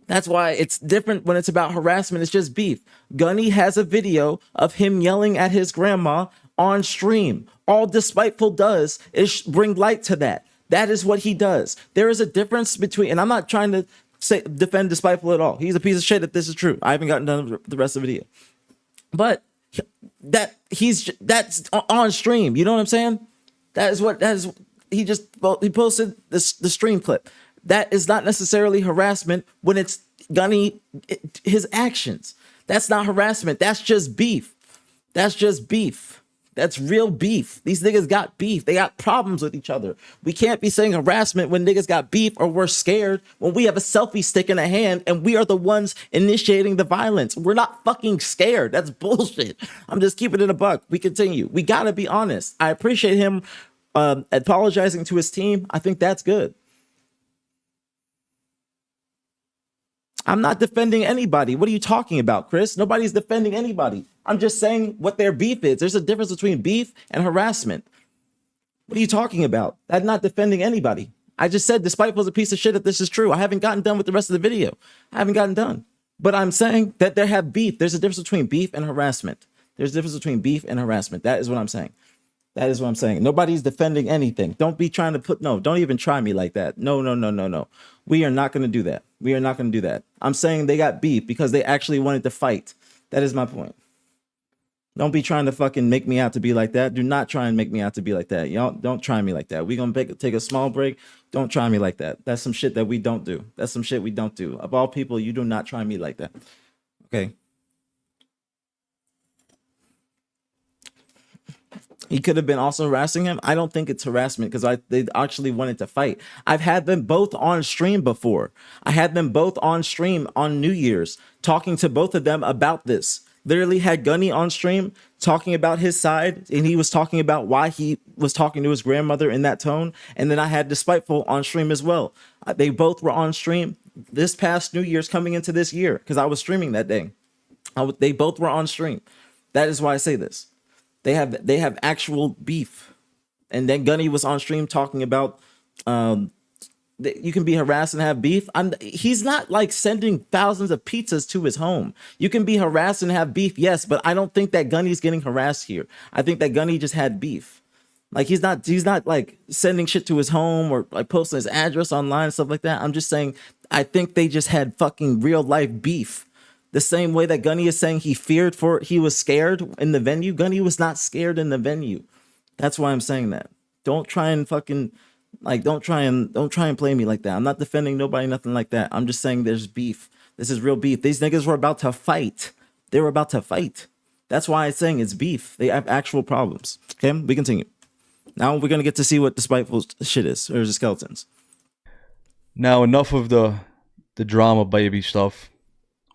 Speaker 1: That's why it's different when it's about harassment. It's just beef. Gunny has a video of him yelling at his grandma on stream. All Despiteful does is bring light to that. That is what he does. There is a difference between, and I'm not trying to defend Despiteful at all. He's a piece of shit if this is true. I haven't gotten done the rest of the video. But that's on stream. You know what I'm saying? He posted the stream clip. That is not necessarily harassment when it's Gunny, his actions. That's not harassment. That's just beef. That's That's real beef. These niggas got beef. They got problems with each other. We can't be saying harassment when niggas got beef or we're scared when we have a selfie stick in a hand and we are the ones initiating the violence. We're not fucking scared. That's bullshit. I'm just keeping it a buck. We continue. We gotta be honest. I appreciate him apologizing to his team. I think that's good. I'm not defending anybody. What are you talking about, Chris? Nobody's defending anybody. I'm just saying what their beef is. There's a difference between beef and harassment. What are you talking about? I'm not defending anybody. I just said Despiteful's a piece of shit if this is true. I haven't gotten done with the rest of the video. I haven't gotten done. But I'm saying that there have beef. There's a difference between beef and harassment. There's a difference between beef and harassment. That is what I'm saying. That is what I'm saying. Nobody's defending anything. Don't be trying to don't even try me like that. No. We are not going to do that. We are not going to do that. I'm saying they got beef because they actually wanted to fight. That is my point. Don't be trying to fucking make me out to be like that. Do not try and make me out to be like that. Y'all don't try me like that. We're going to take a small break. Don't try me like that. That's some shit that we don't do. That's some shit we don't do. Of all people, you do not try me like that. Okay. He could have been also harassing him. I don't think it's harassment because they actually wanted to fight. I've had them both on stream before. I had them both on stream on New Year's, talking to both of them about this. Literally had Gunny on stream talking about his side, and he was talking about why he was talking to his grandmother in that tone. And then I had Despiteful on stream as well. They both were on stream this past New Year's coming into this year because I was streaming that day. They both were on stream. That is why I say this. They have actual beef. And then Gunny was on stream talking about you can be harassed and have beef. He's not like sending thousands of pizzas to his home. You can be harassed and have beef, yes, but I don't think that Gunny's getting harassed here. I think that Gunny just had beef. Like he's not like sending shit to his home or like posting his address online and stuff like that. I'm just saying I think they just had fucking real life beef. The same way that Gunny is saying he was scared in the venue. Gunny was not scared in the venue. That's why I'm saying that. Don't try and fucking don't try and play me like that. I'm not defending nobody, nothing like that. I'm just saying there's beef. This is real beef. These niggas were about to fight. They were about to fight. That's why I'm saying it's beef. They have actual problems. Okay, we continue. Now we're gonna get to see what Despiteful shit is, or the skeletons.
Speaker 4: Now enough of the drama baby stuff.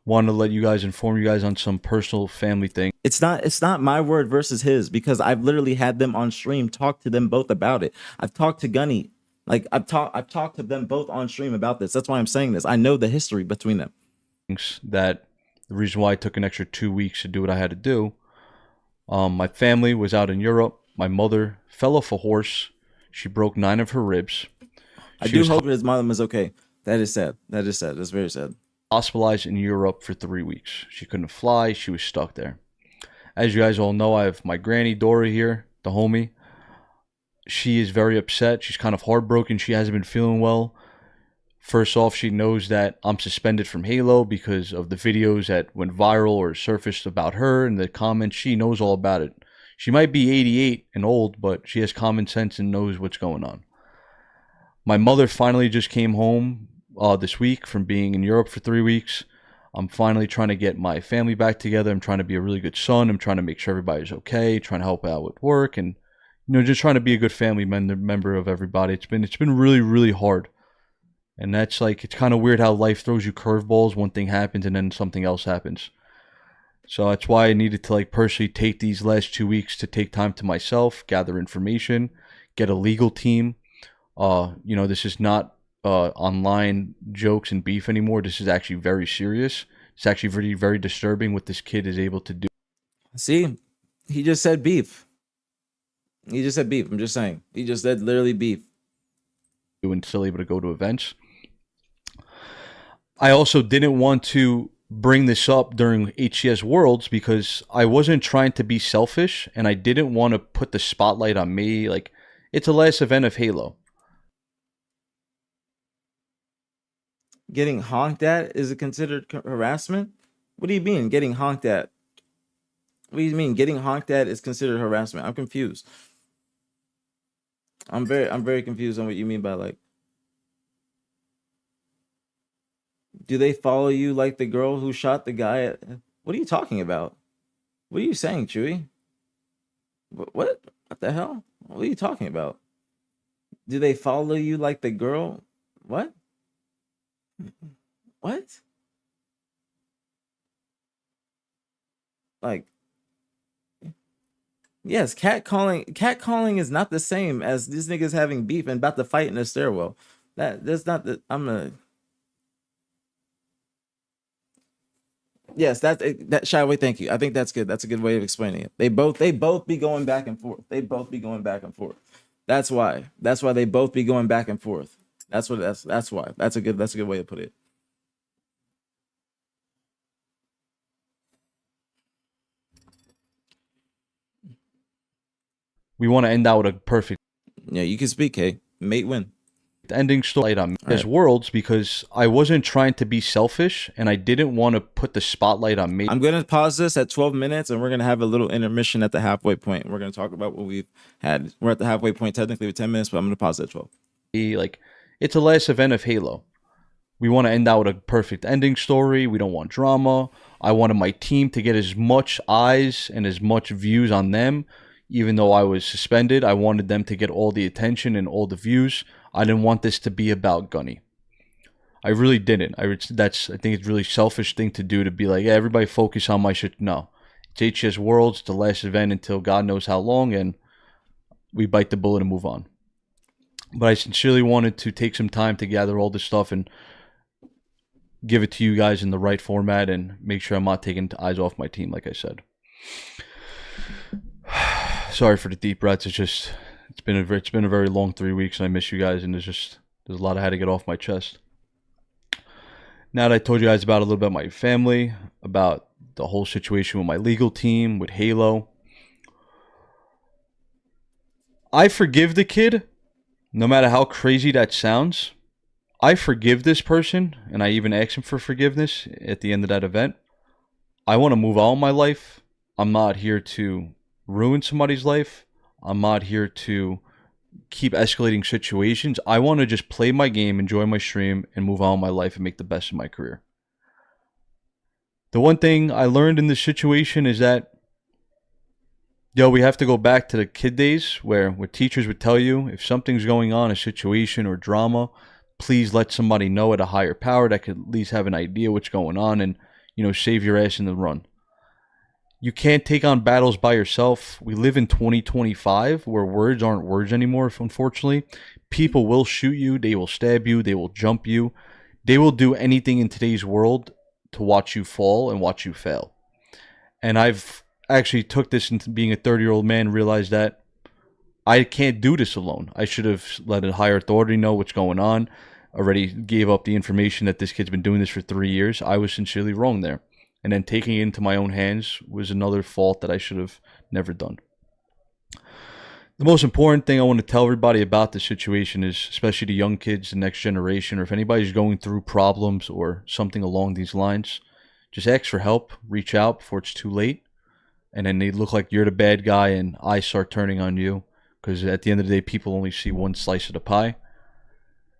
Speaker 4: Want to let you guys inform you guys on some personal family thing.
Speaker 1: It's not my word versus his because I've literally had them on stream talk to them both about it. I've talked to Gunny, like I've talked to them both on stream about this. That's why I'm saying this. I know the history between them.
Speaker 4: That the reason why I took an extra 2 weeks to do what I had to do. My family was out in Europe. My mother fell off a horse. She broke 9 of her ribs.
Speaker 1: I do hope his mom is okay. That is sad. That is sad. That's very sad.
Speaker 4: Hospitalized in Europe for 3 weeks. She couldn't fly. She was stuck there. As you guys all know, I have my granny Dora here, the homie. She is very upset. She's kind of heartbroken. She hasn't been feeling well. First off, she knows that I'm suspended from Halo because of the videos that went viral or surfaced about her and the comments. She knows all about it. She might be 88 and old, but she has common sense and knows what's going on. My mother finally just came home this week from being in Europe for 3 weeks. I'm finally trying to get my family back together. I'm trying to be a really good son. I'm trying to make sure everybody's okay, trying to help out with work, and just trying to be a good family member of everybody. It's been really, really hard. And that's it's kind of weird how life throws you curveballs. One thing happens and then something else happens. So that's why I needed to personally take these last 2 weeks to take time to myself, gather information, get a legal team. This is not online jokes and beef anymore. This is actually very serious. It's actually very, very disturbing what this kid is able to do.
Speaker 1: See, he just said beef. He just said beef. I'm just saying. He just said literally beef.
Speaker 4: And still able to go to events. I also didn't want to bring this up during HCS Worlds because I wasn't trying to be selfish and I didn't want to put the spotlight on me. It's the last event of Halo.
Speaker 1: Getting honked at, is it considered harassment? What do you mean getting honked at? What do you mean getting honked at is considered harassment? I'm confused. I'm very confused on what you mean by do they follow you like the girl who shot the guy at, what are you talking about? What are you saying, Chewy? What? What the hell? What are you talking about? Do they follow you like the girl? What? What? Like, yes, catcalling is not the same as these niggas having beef and about to fight in a stairwell. That's not the I'm a yes, that Shyway, thank you. I think that's good. That's a good way of explaining it. They both be going back and forth. They both be going back and forth. That's why. That's why they both be going back and forth. That's why. That's a good way to put it.
Speaker 4: We want to end out with a perfect
Speaker 1: Yeah, you can speak, Kay. Mate win.
Speaker 4: ending story on as
Speaker 1: right.
Speaker 4: Worlds because I wasn't trying to be selfish and I didn't want to put the spotlight on me.
Speaker 1: I'm gonna pause this at 12 minutes and we're gonna have a little intermission at the halfway point. We're gonna talk about what we've had. We're at the halfway point technically with 10 minutes, but I'm gonna pause at 12.
Speaker 4: Like, it's the last event of Halo. We want to end out with a perfect ending story. We don't want drama. I wanted my team to get as much eyes and as much views on them. Even though I was suspended, I wanted them to get all the attention and all the views. I didn't want this to be about Gunny. I really didn't. I think it's a really selfish thing to do, to be like, yeah, everybody focus on my shit. No. It's HCS Worlds, the last event until God knows how long, and we bite the bullet and move on. But I sincerely wanted to take some time to gather all this stuff and give it to you guys in the right format and make sure I'm not taking eyes off my team, like I said. Sorry for the deep breaths. It's been a very long 3 weeks, and I miss you guys, and there's a lot I had to get off my chest. Now that I told you guys about a little bit of my family, about the whole situation with my legal team, with Halo, I forgive the kid, no matter how crazy that sounds. I forgive this person, and I even asked him for forgiveness at the end of that event. I want to move on in my life. I'm not here to ruin somebody's life. I'm not here to keep escalating situations. I want to just play my game, enjoy my stream, and move on in my life and make the best of my career. The one thing I learned in this situation is that, we have to go back to the kid days where teachers would tell you if something's going on, a situation or drama, please let somebody know at a higher power that could at least have an idea what's going on and, save your ass in the run. You can't take on battles by yourself. We live in 2025 where words aren't words anymore, unfortunately. People will shoot you. They will stab you. They will jump you. They will do anything in today's world to watch you fall and watch you fail. And I've actually took this into being a 30-year-old man, realized that I can't do this alone. I should have let a higher authority know what's going on. Already gave up the information that this kid's been doing this for 3 years. I was sincerely wrong there. And then taking it into my own hands was another fault that I should have never done. The most important thing I want to tell everybody about this situation is, especially the young kids, the next generation, or if anybody's going through problems or something along these lines, just ask for help, reach out before it's too late, and then they look like you're the bad guy and eyes start turning on you, because at the end of the day, people only see one slice of the pie.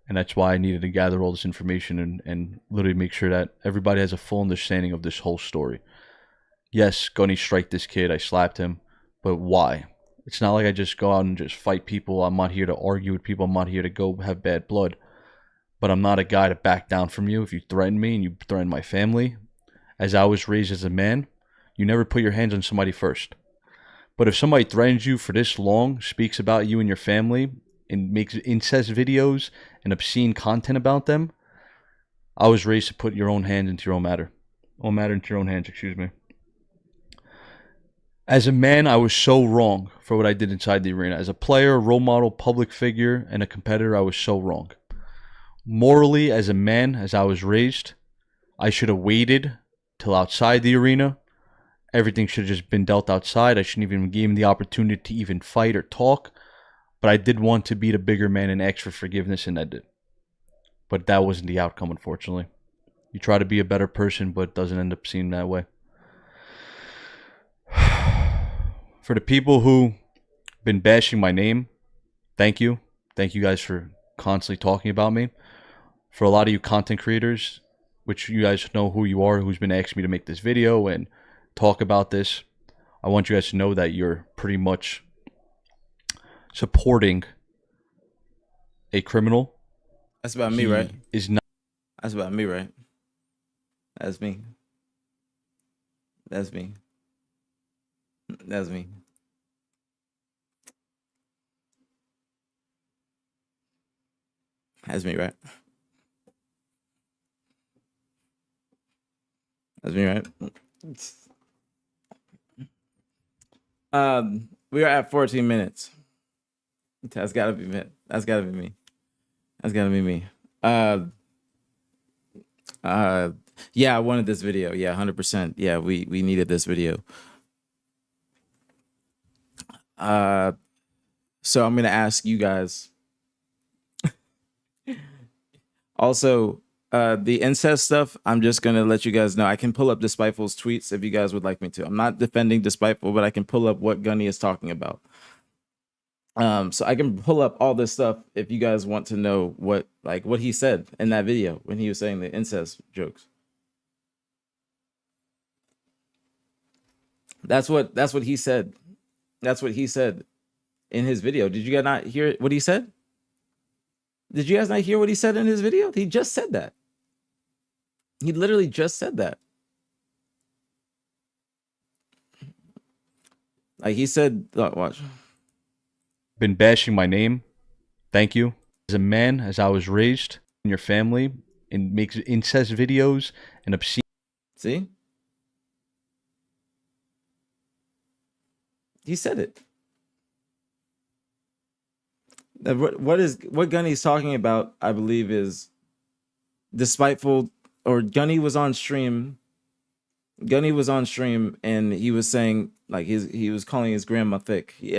Speaker 4: And that's why I needed to gather all this information and literally make sure that everybody has a full understanding of this whole story. Yes, Gunny strike this kid. I slapped him. But why? It's not like I just go out and just fight people. I'm not here to argue with people. I'm not here to go have bad blood. But I'm not a guy to back down from you. If you threaten me and you threaten my family, as I was raised as a man, you never put your hands on somebody first. But if somebody threatens you for this long, speaks about you and your family, and makes incest videos and obscene content about them, I was raised to put your own hands into your own matter. Own matter into your own hands, excuse me. As a man, I was so wrong for what I did inside the arena. As a player, role model, public figure, and a competitor, I was so wrong. Morally, as a man, as I was raised, I should have waited till outside the arena. Everything should have just been dealt outside. I shouldn't even give him the opportunity to even fight or talk. But I did want to be the bigger man and ask for forgiveness, and I did. But that wasn't the outcome, unfortunately. You try to be a better person, but it doesn't end up seeming that way. For the people who been bashing my name, thank you. Thank you guys for constantly talking about me. For a lot of you content creators, which you guys know who you are, who's been asking me to make this video and talk about this, I want you guys to know that you're pretty much supporting a criminal.
Speaker 1: That's about me, right?
Speaker 4: Is not.
Speaker 1: That's about me, right? That's me. That's me. That's me. That's me, right? That's me, right? We are at 14 minutes. That's gotta be me. That's gotta be me. That's gotta be me. Yeah, I wanted this video. Yeah, 100%. Yeah, we needed this video. So I'm gonna ask you guys. Also, the incest stuff, I'm just gonna let you guys know. I can pull up Despiteful's tweets if you guys would like me to. I'm not defending Despiteful, but I can pull up what Gunny is talking about. So I can pull up all this stuff if you guys want to know what he said in that video when he was saying the incest jokes. That's what he said. That's what he said in his video. Did you guys not hear what he said? Did you guys not hear what he said in his video? He just said that. He literally just said that. Like he said, watch.
Speaker 4: Been bashing my name. Thank you. As a man, as I was raised in your family, and makes incest videos and obscene.
Speaker 1: See? He said it. What Gunny's talking about, I believe, is Despiteful, or Gunny was on stream. Gunny was on stream and he was saying, like, he was calling his grandma thick. He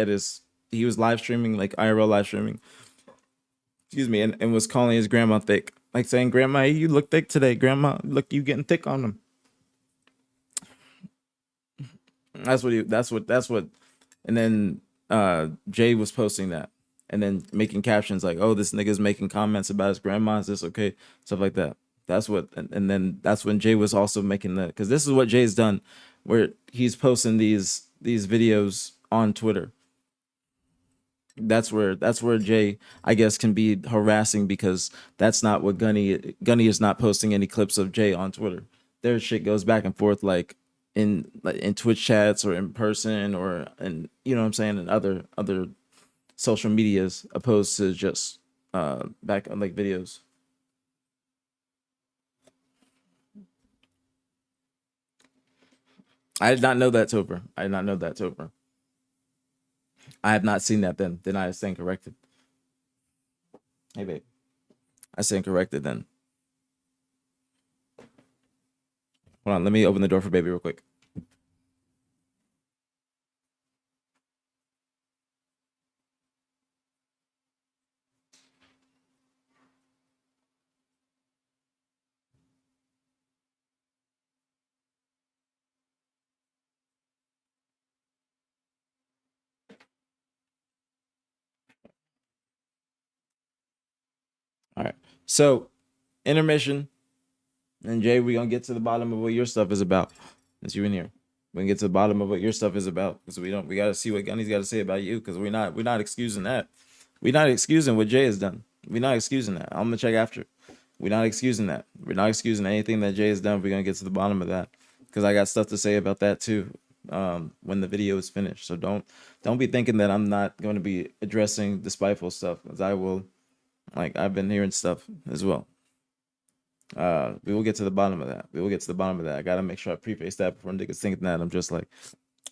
Speaker 1: was live streaming, like IRL live streaming. Excuse me, and was calling his grandma thick. Like saying, "Grandma, you look thick today. Grandma, look, you getting thick on them." That's what and then Jay was posting that and then making captions like, "Oh, this nigga's making comments about his grandma. Is this okay?" Stuff like that. That's what, and then that's when Jay was also making that, because this is what Jay's done, where he's posting these videos on Twitter. That's where Jay, I guess, can be harassing, because that's not what Gunny is not posting any clips of Jay on Twitter. Their shit goes back and forth, like in Twitch chats or in person, or in, you know what I'm saying, in other social medias, opposed to just back on like videos. I did not know that, Topher. I did not know that, Topher. I have not seen that then. Then I stand corrected. Hey, babe. I stand corrected then. Hold on. Let me open the door for baby real quick. All right. So, intermission. And Jay, we're gonna get to the bottom of what your stuff is about. Since you're in here, we can get to the bottom of what your stuff is about, because we gotta see what Gunny's got to say about you, because we're not excusing that. We're not excusing what Jay has done. We're not excusing that. I'm gonna check after. We're not excusing that. We're not excusing anything that Jay has done. We're gonna get to the bottom of that, because I got stuff to say about that too. When the video is finished. So don't be thinking that I'm not going to be addressing the spiteful stuff, because I will. Like, I've been hearing stuff as well. We will get to the bottom of that. We will get to the bottom of that. I gotta make sure I preface that before niggas thinking that I'm just like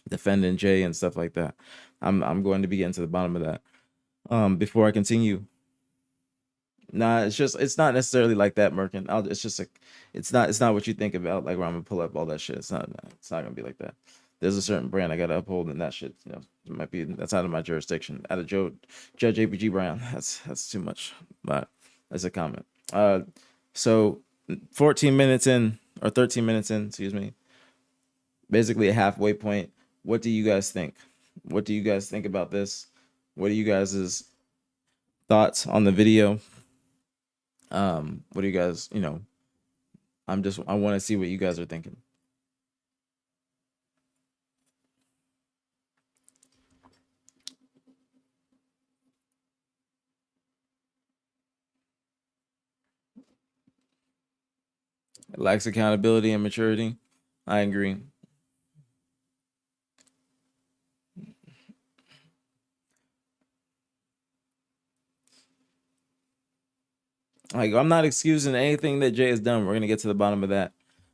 Speaker 1: defending Jay and stuff like that. I'm going to be getting to the bottom of that. Before I continue. Nah, it's not necessarily like that, Merkin. It's just like it's not what you think about, like where I'm gonna pull up all that shit. It's not gonna be like that. There's a certain brand I gotta uphold, and that shit, you know, it might be, that's out of my jurisdiction. Out of Judge APG Brown. That's too much. But that's a comment. So 14 minutes in, or 13 minutes in, excuse me. Basically a halfway point. What do you guys think? What do you guys think about this? What are you guys' thoughts on the video? What do you guys, you know, I want to see what you guys are thinking. It lacks accountability and maturity. I agree. Like, I'm not excusing anything that Jay has done. We're gonna get to the bottom of that.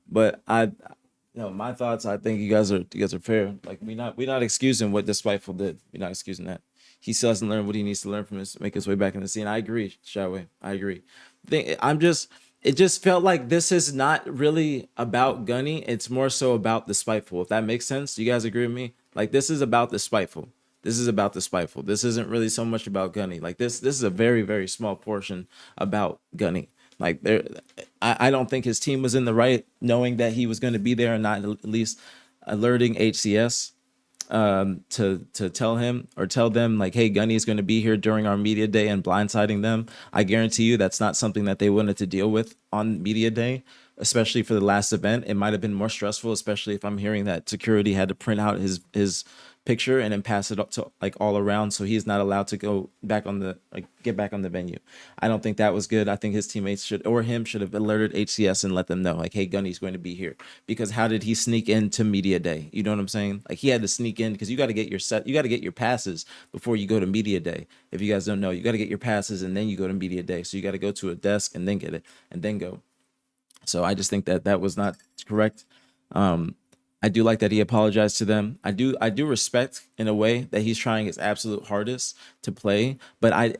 Speaker 1: But my thoughts. I think you guys are fair. Like, we not excusing what Despiteful did. We're not excusing that. He still hasn't learned what he needs to learn from his make his way back in the scene. I agree, Shaway. I agree. It just felt like this is not really about Gunny. It's more so about Despiteful. If that makes sense, you guys agree with me? Like, this is about Despiteful. This is about Despiteful. This isn't really so much about Gunny. Like, this is a very, very small portion about Gunny. Like, I don't think his team was in the right knowing that he was going to be there and not at least alerting HCS to tell him or tell them like, hey, Gunny is going to be here during our media day and blindsiding them. I guarantee you that's not something that they wanted to deal with on media day, especially for the last event. It might have been more stressful, especially if I'm hearing that security had to print out his picture and then pass it up to like all around, so he's not allowed to go back on the get back on the venue. I don't think that was good. I think his teammates should have alerted HCS and let them know like, hey, Gunny's going to be here. Because how did he sneak into media day? You know what I'm saying? Like, he had to sneak in because you got to get your passes before you go to media day. If you guys don't know, you got to get your passes and then you go to media day. So you got to go to a desk and then get it and then go. So I just think that was not correct. I do like that he apologized to them. I do respect in a way that he's trying his absolute hardest to play, but I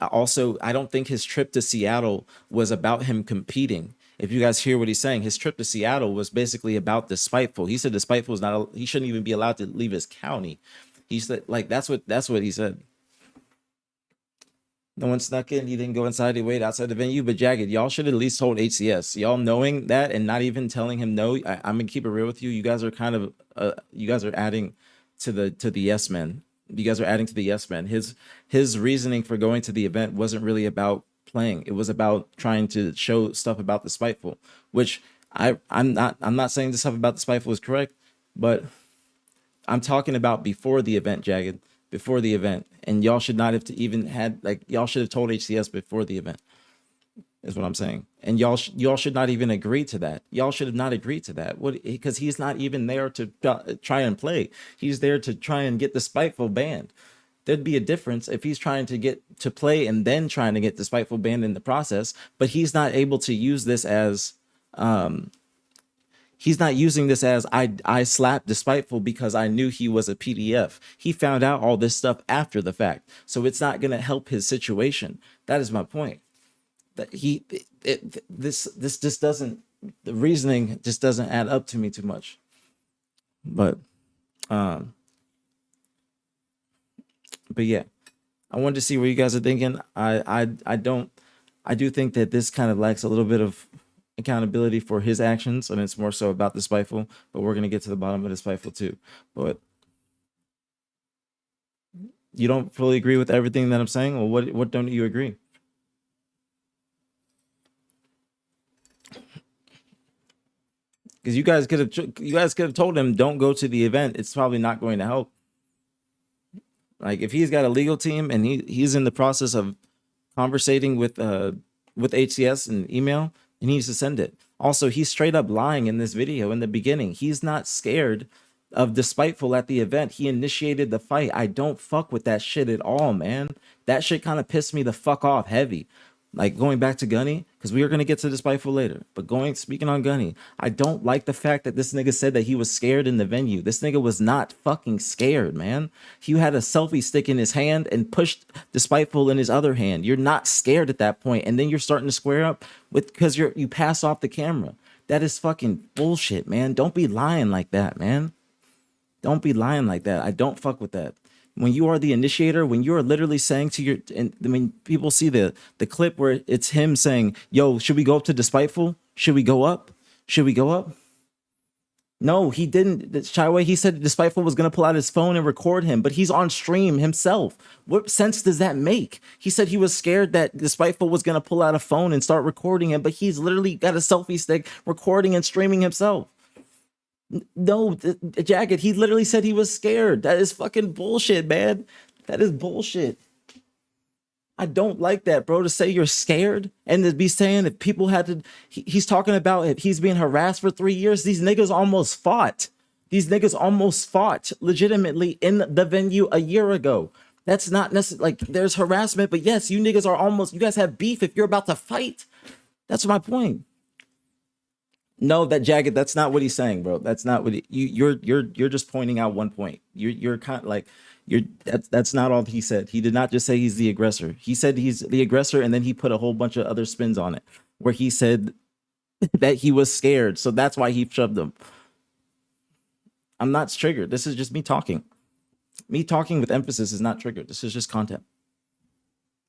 Speaker 1: don't think his trip to Seattle was about him competing. If you guys hear what he's saying, his trip to Seattle was basically about Despiteful. He said Despiteful is not he shouldn't even be allowed to leave his county. He said like that's what he said. No one snuck in. He didn't go inside. He waited outside the venue. But Jagged, y'all should at least told HCS. Y'all knowing that and not even telling him no. I'm gonna keep it real with you. You guys are kind of you guys are adding to the yes men. You guys are adding to the yes men. His reasoning for going to the event wasn't really about playing. It was about trying to show stuff about the Spiteful, which I'm not saying the stuff about the Spiteful is correct, but I'm talking about before the event, Jagged, before the event. And y'all should not have even had, like, y'all should have told HCS before the event, is what I'm saying. And y'all should not even agree to that. Y'all should have not agreed to that. Because he's not even there to try and play. He's there to try and get the Spiteful banned. There'd be a difference if he's trying to get to play and then trying to get the Spiteful banned in the process, but he's not able to use this as he's not using this as I slapped Despiteful because I knew he was a PDF. He found out all this stuff after the fact. So it's not going to help his situation. That is my point. That this just doesn't, the reasoning just doesn't add up to me too much. But yeah, I wanted to see what you guys are thinking. I do think that this kind of lacks a little bit of accountability for his actions, and it's more so about the Spiteful, but we're going to get to the bottom of the Spiteful too. But you don't fully agree with everything that I'm saying? Well, what don't you agree? Because you guys could have told him don't go to the event. It's probably not going to help. Like, if he's got a legal team and he's in the process of conversating with HCS and email, he needs to send it. Also, he's straight up lying in this video in the beginning. He's not scared of Despiteful at the event. He initiated the fight. I don't fuck with that shit at all, man. That shit kind of pissed me the fuck off heavy. Like, going back to Gunny, because we are going to get to Despiteful later, but speaking on Gunny, I don't like the fact that this nigga said that he was scared in the venue. This nigga was not fucking scared, man. He had a selfie stick in his hand and pushed Despiteful in his other hand. You're not scared at that point, and then you're starting to square up because you pass off the camera. That is fucking bullshit, man. Don't be lying like that, man. Don't be lying like that. I don't fuck with that. When you are the initiator, when you are literally saying to your, and I mean, people see the clip where it's him saying, yo, should we go up to Despiteful? Should we go up? Should we go up? No, he didn't. Shyway, he said Despiteful was going to pull out his phone and record him, but he's on stream himself. What sense does that make? He said he was scared that Despiteful was going to pull out a phone and start recording him, but he's literally got a selfie stick recording and streaming himself. No, Jagged, he literally said he was scared. That is fucking bullshit, man. That is bullshit. I don't like that, bro, to say you're scared and to be saying that people had to. He's talking about if he's being harassed for 3 years. These niggas almost fought. These niggas almost fought legitimately in the venue a year ago. That's not necessarily like there's harassment, but yes, you niggas are almost. You guys have beef if you're about to fight. That's my point. No, that Jagged, that's not what he's saying, bro. That's not what you're just pointing out one point. You're kind of like that's not all he said. He did not just say he's the aggressor. He said he's the aggressor, and then he put a whole bunch of other spins on it where he said that he was scared. So that's why he shoved them. I'm not triggered. This is just me talking. Me talking with emphasis is not triggered. This is just content.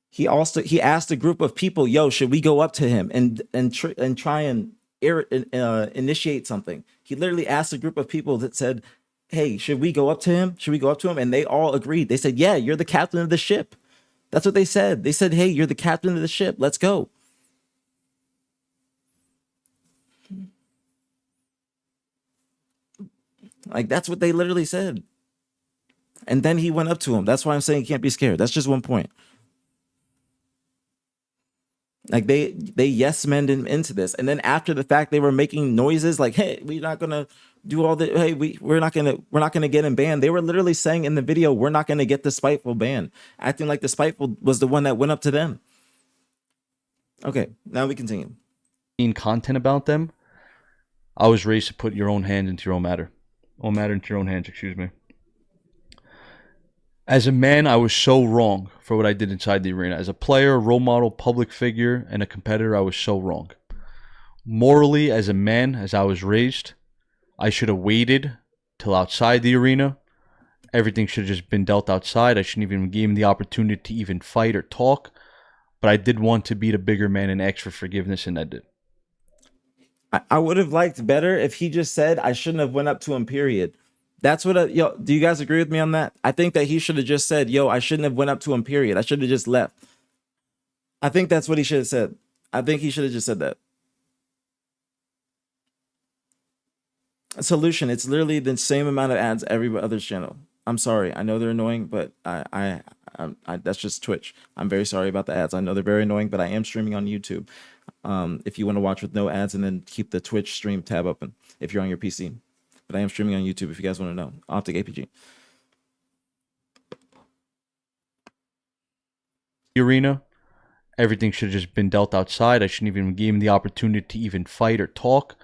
Speaker 1: He asked a group of people, yo, should we go up to him and try and initiate something? He literally asked a group of people that said, hey, should we go up to him? Should we go up to him? And they all agreed. They said, yeah, you're the captain of the ship. That's what they said. They said, hey, you're the captain of the ship. Let's go. Like, that's what they literally said. And then he went up to him. That's why I'm saying he can't be scared. That's just one point. Like they yes men him into this, and then after the fact, they were making noises like, "Hey, we're not gonna do all the. Hey, we're not gonna get him banned." They were literally saying in the video, "We're not gonna get the Spiteful banned," acting like the Spiteful was the one that went up to them. Okay, now we continue.
Speaker 4: Content about them. I was raised to put your own hand into your own matter. Own matter into your own hands. Excuse me. As a man, I was so wrong for what I did inside the arena. As a player, role model, public figure, and a competitor, I was so wrong. Morally, as a man, as I was raised, I should have waited till outside the arena. Everything should have just been dealt outside. I shouldn't even give him the opportunity to even fight or talk. But I did want to be the bigger man and ask for forgiveness, and I did.
Speaker 1: I would have liked better if he just said, I shouldn't have went up to him, period. That's what, yo, do you guys agree with me on that? I think that he should have just said, yo, I shouldn't have went up to him, period. I should have just left. I think that's what he should have said. I think he should have just said that. A solution. It's literally the same amount of ads every other channel. I'm sorry. I know they're annoying, but I that's just Twitch. I'm very sorry about the ads. I know they're very annoying, but I am streaming on YouTube. If you want to watch with no ads, and then keep the Twitch stream tab open if you're on your PC. But I am streaming on YouTube if you guys want to know. Optic APG.
Speaker 4: Arena, everything should have just been dealt outside. I shouldn't even give him the opportunity to even fight or talk.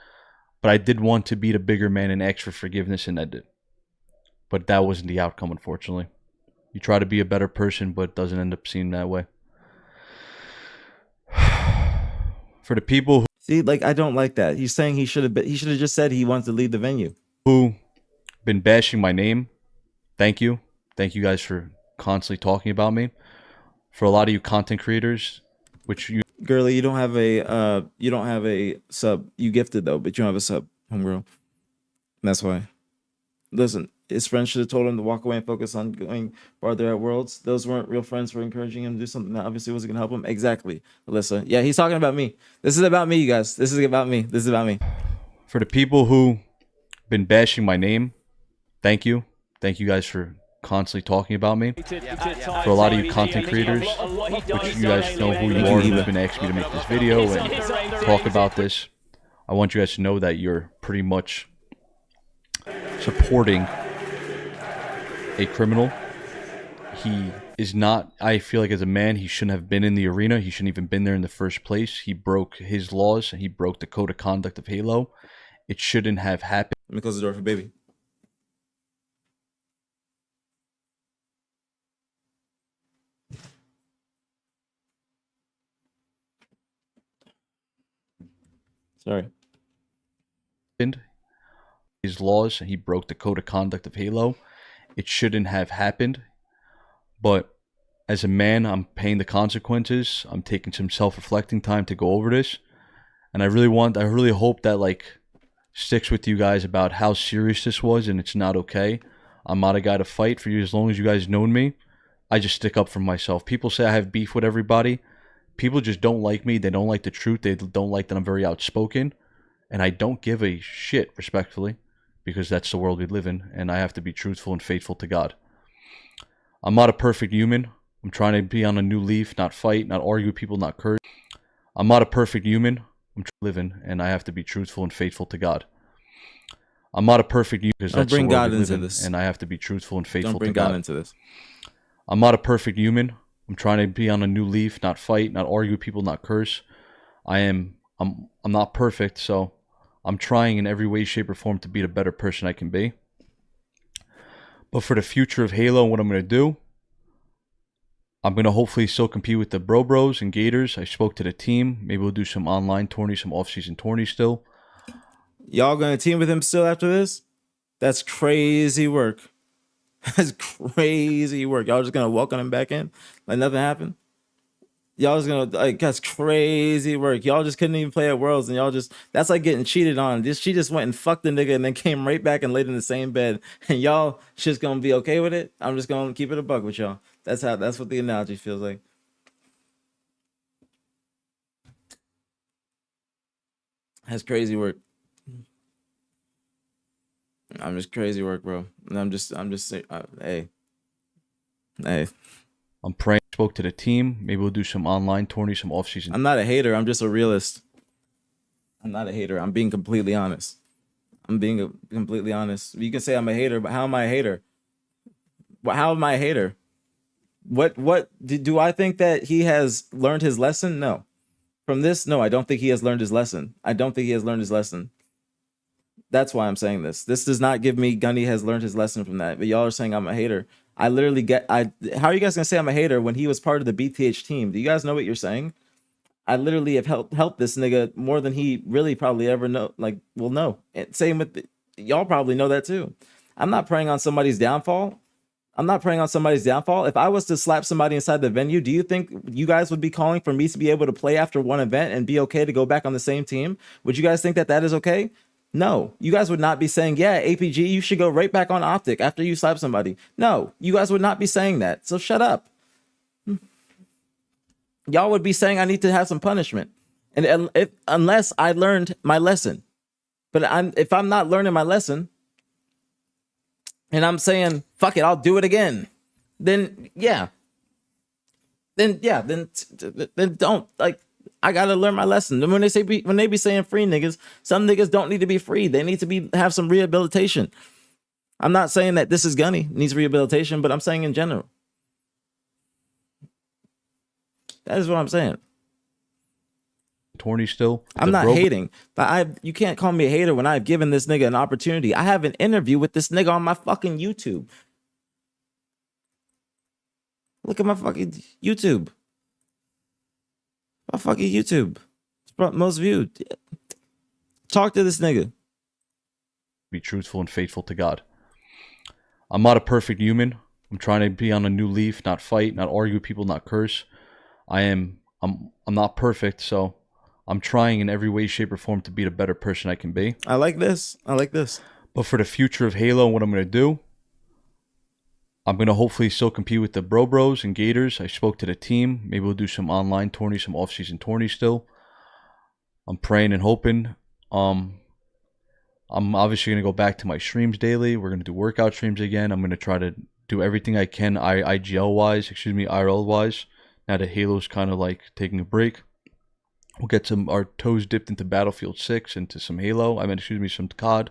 Speaker 4: But I did want to be the bigger man and ask for forgiveness, and I did. But that wasn't the outcome, unfortunately. You try to be a better person, but it doesn't end up seeming that way. For the people who...
Speaker 1: See, like, I don't like that. He's saying he should have just said he wants to leave the venue.
Speaker 4: Who been bashing my name, thank you. Thank you guys for constantly talking about me. For a lot of you content creators, which you...
Speaker 1: Girly, you don't have a sub. You gifted though, but you don't have a sub, homegirl. That's why. Listen, his friends should have told him to walk away and focus on going farther at Worlds. Those weren't real friends for encouraging him to do something that obviously wasn't gonna help him. Exactly, Alyssa. Yeah, he's talking about me. This is about me, you guys. This is about me. This is about me.
Speaker 4: For the people who been bashing my name, thank you. Thank you guys for constantly talking about me. For a lot of you content creators, which you guys know who you are, who've been asking me to make this video and talk about this, I want you guys to know that you're pretty much supporting a criminal. He is not, I feel like as a man, he shouldn't have been in the arena. He shouldn't even been there in the first place. He broke his laws. He broke the code of conduct of Halo. It shouldn't have happened.
Speaker 1: Let me close the door for baby. Sorry.
Speaker 4: His laws. He broke the code of conduct of Halo. It shouldn't have happened. But as a man, I'm paying the consequences. I'm taking some self-reflecting time to go over this. And I really hope that, like, sticks with you guys about how serious this was, and it's not okay. I'm not a guy to fight for you. As long as you guys known me, I just stick up for myself. People say I have beef with everybody. People just don't like me. They don't like the truth. They don't like that I'm very outspoken. And I don't give a shit, respectfully, because that's the world we live in, and I have to be truthful and faithful to God. I'm not a perfect human. I'm trying to be on a new leaf, not fight, not argue with people, not curse. I'm not a perfect human. I'm living, and I have to be truthful and faithful to God. I'm not a perfect human because that's the
Speaker 1: bring
Speaker 4: world
Speaker 1: God
Speaker 4: we live
Speaker 1: into
Speaker 4: in,
Speaker 1: this.
Speaker 4: and I have to be truthful and faithful
Speaker 1: Don't bring
Speaker 4: to God.
Speaker 1: God into this.
Speaker 4: I'm not a perfect human. I'm trying to be on a new leaf, not fight, not argue with people, not curse. I'm not perfect, so I'm trying in every way, shape, or form to be the better person I can be. But for the future of Halo and what I'm going to do, I'm going to hopefully still compete with the Bros and Gators. I spoke to the team. Maybe we'll do some online tourneys, some off-season tourneys still.
Speaker 1: Y'all gonna team with him still after this? That's crazy work. That's crazy work. Y'all just gonna welcome him back in like nothing happened? Y'all just gonna like that's crazy work. Y'all just couldn't even play at Worlds, and y'all just that's like getting cheated on. She just went and fucked the nigga and then came right back and laid in the same bed. And y'all just gonna be okay with it? I'm just gonna keep it a buck with y'all. That's what the analogy feels like. That's crazy work. I'm just crazy work, bro. And I'm just hey.
Speaker 4: I'm praying. Spoke to the team. Maybe we'll do some online tourneys, some off-season.
Speaker 1: I'm not a hater. I'm just a realist. I'm not a hater. I'm being completely honest. Completely honest. You can say I'm a hater, but how am I a hater? How am I a hater? What do I think that he has learned his lesson? No. From this, no, I don't think he has learned his lesson. I don't think he has learned his lesson. That's why I'm saying this. This does not give me Gunny has learned his lesson from that. But y'all are saying I'm a hater. I literally how are you guys gonna say I'm a hater when he was part of the BTH team? Do you guys know what you're saying? I literally have helped this nigga more than he really probably ever will know. And same with y'all probably know that too. I'm not preying on somebody's downfall. If I was to slap somebody inside the venue, do you think you guys would be calling for me to be able to play after one event and be okay to go back on the same team? Would you guys think that is okay? No, you guys would not be saying, yeah, APG, you should go right back on Optic after you slap somebody. No, you guys would not be saying that. So shut up. Y'all would be saying I need to have some punishment. And unless I learned my lesson. But if I'm not learning my lesson and I'm saying, fuck it, I'll do it again. Then don't I gotta learn my lesson. When they be saying free niggas, some niggas don't need to be free. They need to have some rehabilitation. I'm not saying that this is Gunny needs rehabilitation, but I'm saying in general. That is what I'm saying.
Speaker 4: Tourney still.
Speaker 1: I'm not hating, but you can't call me a hater when I've given this nigga an opportunity. I have an interview with this nigga on my fucking YouTube. Look at my fucking YouTube. My fucking YouTube. It's most viewed. Talk to this nigga.
Speaker 4: Be truthful and faithful to God. I'm not a perfect human. I'm trying to be on a new leaf, not fight, not argue with people, not curse. I'm not perfect, so I'm trying in every way, shape, or form to be the better person I can be.
Speaker 1: I like this.
Speaker 4: But for the future of Halo and what I'm going to do, I'm going to hopefully still compete with the Bros and Gators. I spoke to the team. Maybe we'll do some online tourneys, some off-season tourneys still. I'm praying and hoping. I'm obviously going to go back to my streams daily. We're going to do workout streams again. I'm going to try to do everything I can IRL-wise. Now that Halo's kind of like taking a break. We'll get our toes dipped into Battlefield 6, into some Halo. Some COD.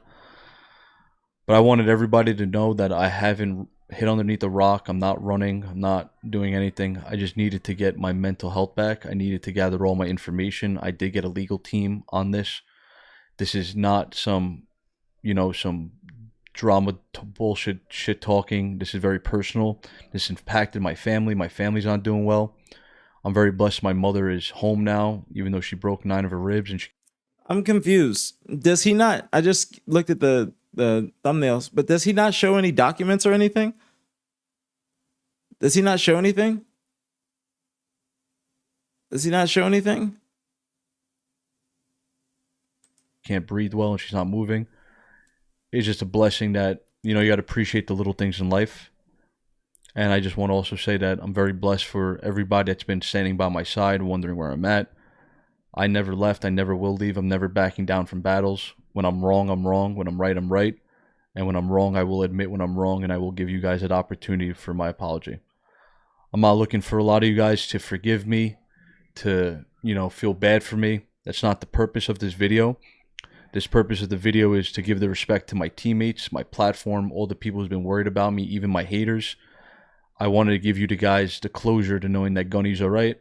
Speaker 4: But I wanted everybody to know that I haven't hit underneath a rock. I'm not running. I'm not doing anything. I just needed to get my mental health back. I needed to gather all my information. I did get a legal team on this. This is not some drama bullshit shit talking. This is very personal. This impacted my family. My family's not doing well. I'm very blessed my mother is home now, even though she broke 9 of her ribs.
Speaker 1: I'm confused. Does he not? I just looked at the thumbnails, but does he not show any documents or anything? Does he not show anything?
Speaker 4: Can't breathe well and she's not moving. It's just a blessing that, you got to appreciate the little things in life. And I just want to also say that I'm very blessed for everybody that's been standing by my side, wondering where I'm at. I never left. I never will leave. I'm never backing down from battles. When I'm wrong, I'm wrong. When I'm right, I'm right. And when I'm wrong, I will admit when I'm wrong, and I will give you guys that opportunity for my apology. I'm not looking for a lot of you guys to forgive me, to, feel bad for me. That's not the purpose of this video. This purpose of the video is to give the respect to my teammates, my platform, all the people who's been worried about me, even my haters. I wanted to give you the guys the closure to knowing that Gunny's all right.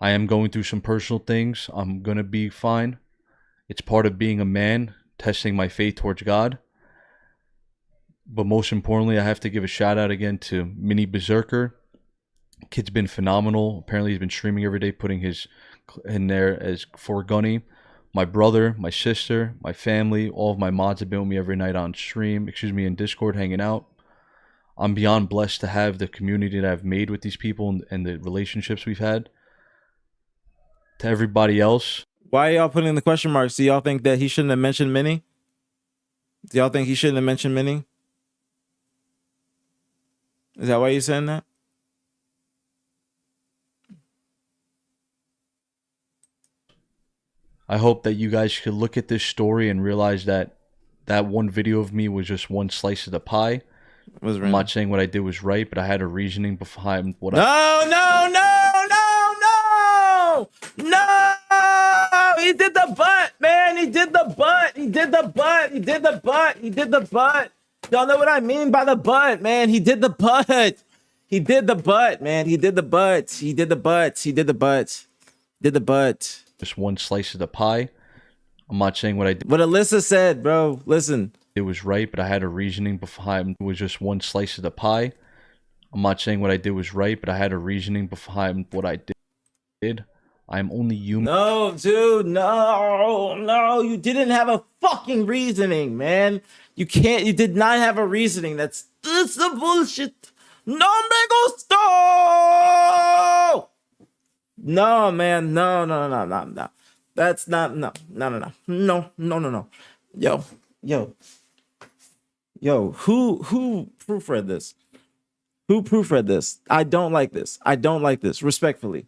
Speaker 4: I am going through some personal things. I'm going to be fine. It's part of being a man, testing my faith towards God. But most importantly, I have to give a shout out again to Mini Berserker. Kid's been phenomenal. Apparently he's been streaming every day, putting his in there as for Gunny. My brother, my sister, my family, all of my mods have been with me every night on stream, in Discord, hanging out. I'm beyond blessed to have the community that I've made with these people and the relationships we've had. To everybody else.
Speaker 1: Why are y'all putting the question marks? Do y'all think that he shouldn't have mentioned Minnie? Do y'all think he shouldn't have mentioned Minnie? Is that why you're saying that?
Speaker 4: I hope that you guys could look at this story and realize that that one video of me was just one slice of the pie. I'm not saying what I did was right, but I had a reasoning behind what
Speaker 1: No! He did the butt, man. He did the butt. Y'all know what I mean by the butt, man. He did the butt, man. He did the butt.
Speaker 4: Just one slice of the pie. I'm not saying what I did.
Speaker 1: What Alyssa said, bro. Listen.
Speaker 4: It was right, but I had a reasoning behind it was just one slice of the pie. I'm not saying what I did was right, but I had a reasoning behind what I did. I'm only human.
Speaker 1: No, dude, no, you didn't have a fucking reasoning, man. You did not have a reasoning. That's the bullshit. No me gusto. No, man, no. That's not, no. Yo, who proofread this? Who proofread this? I don't like this. Respectfully.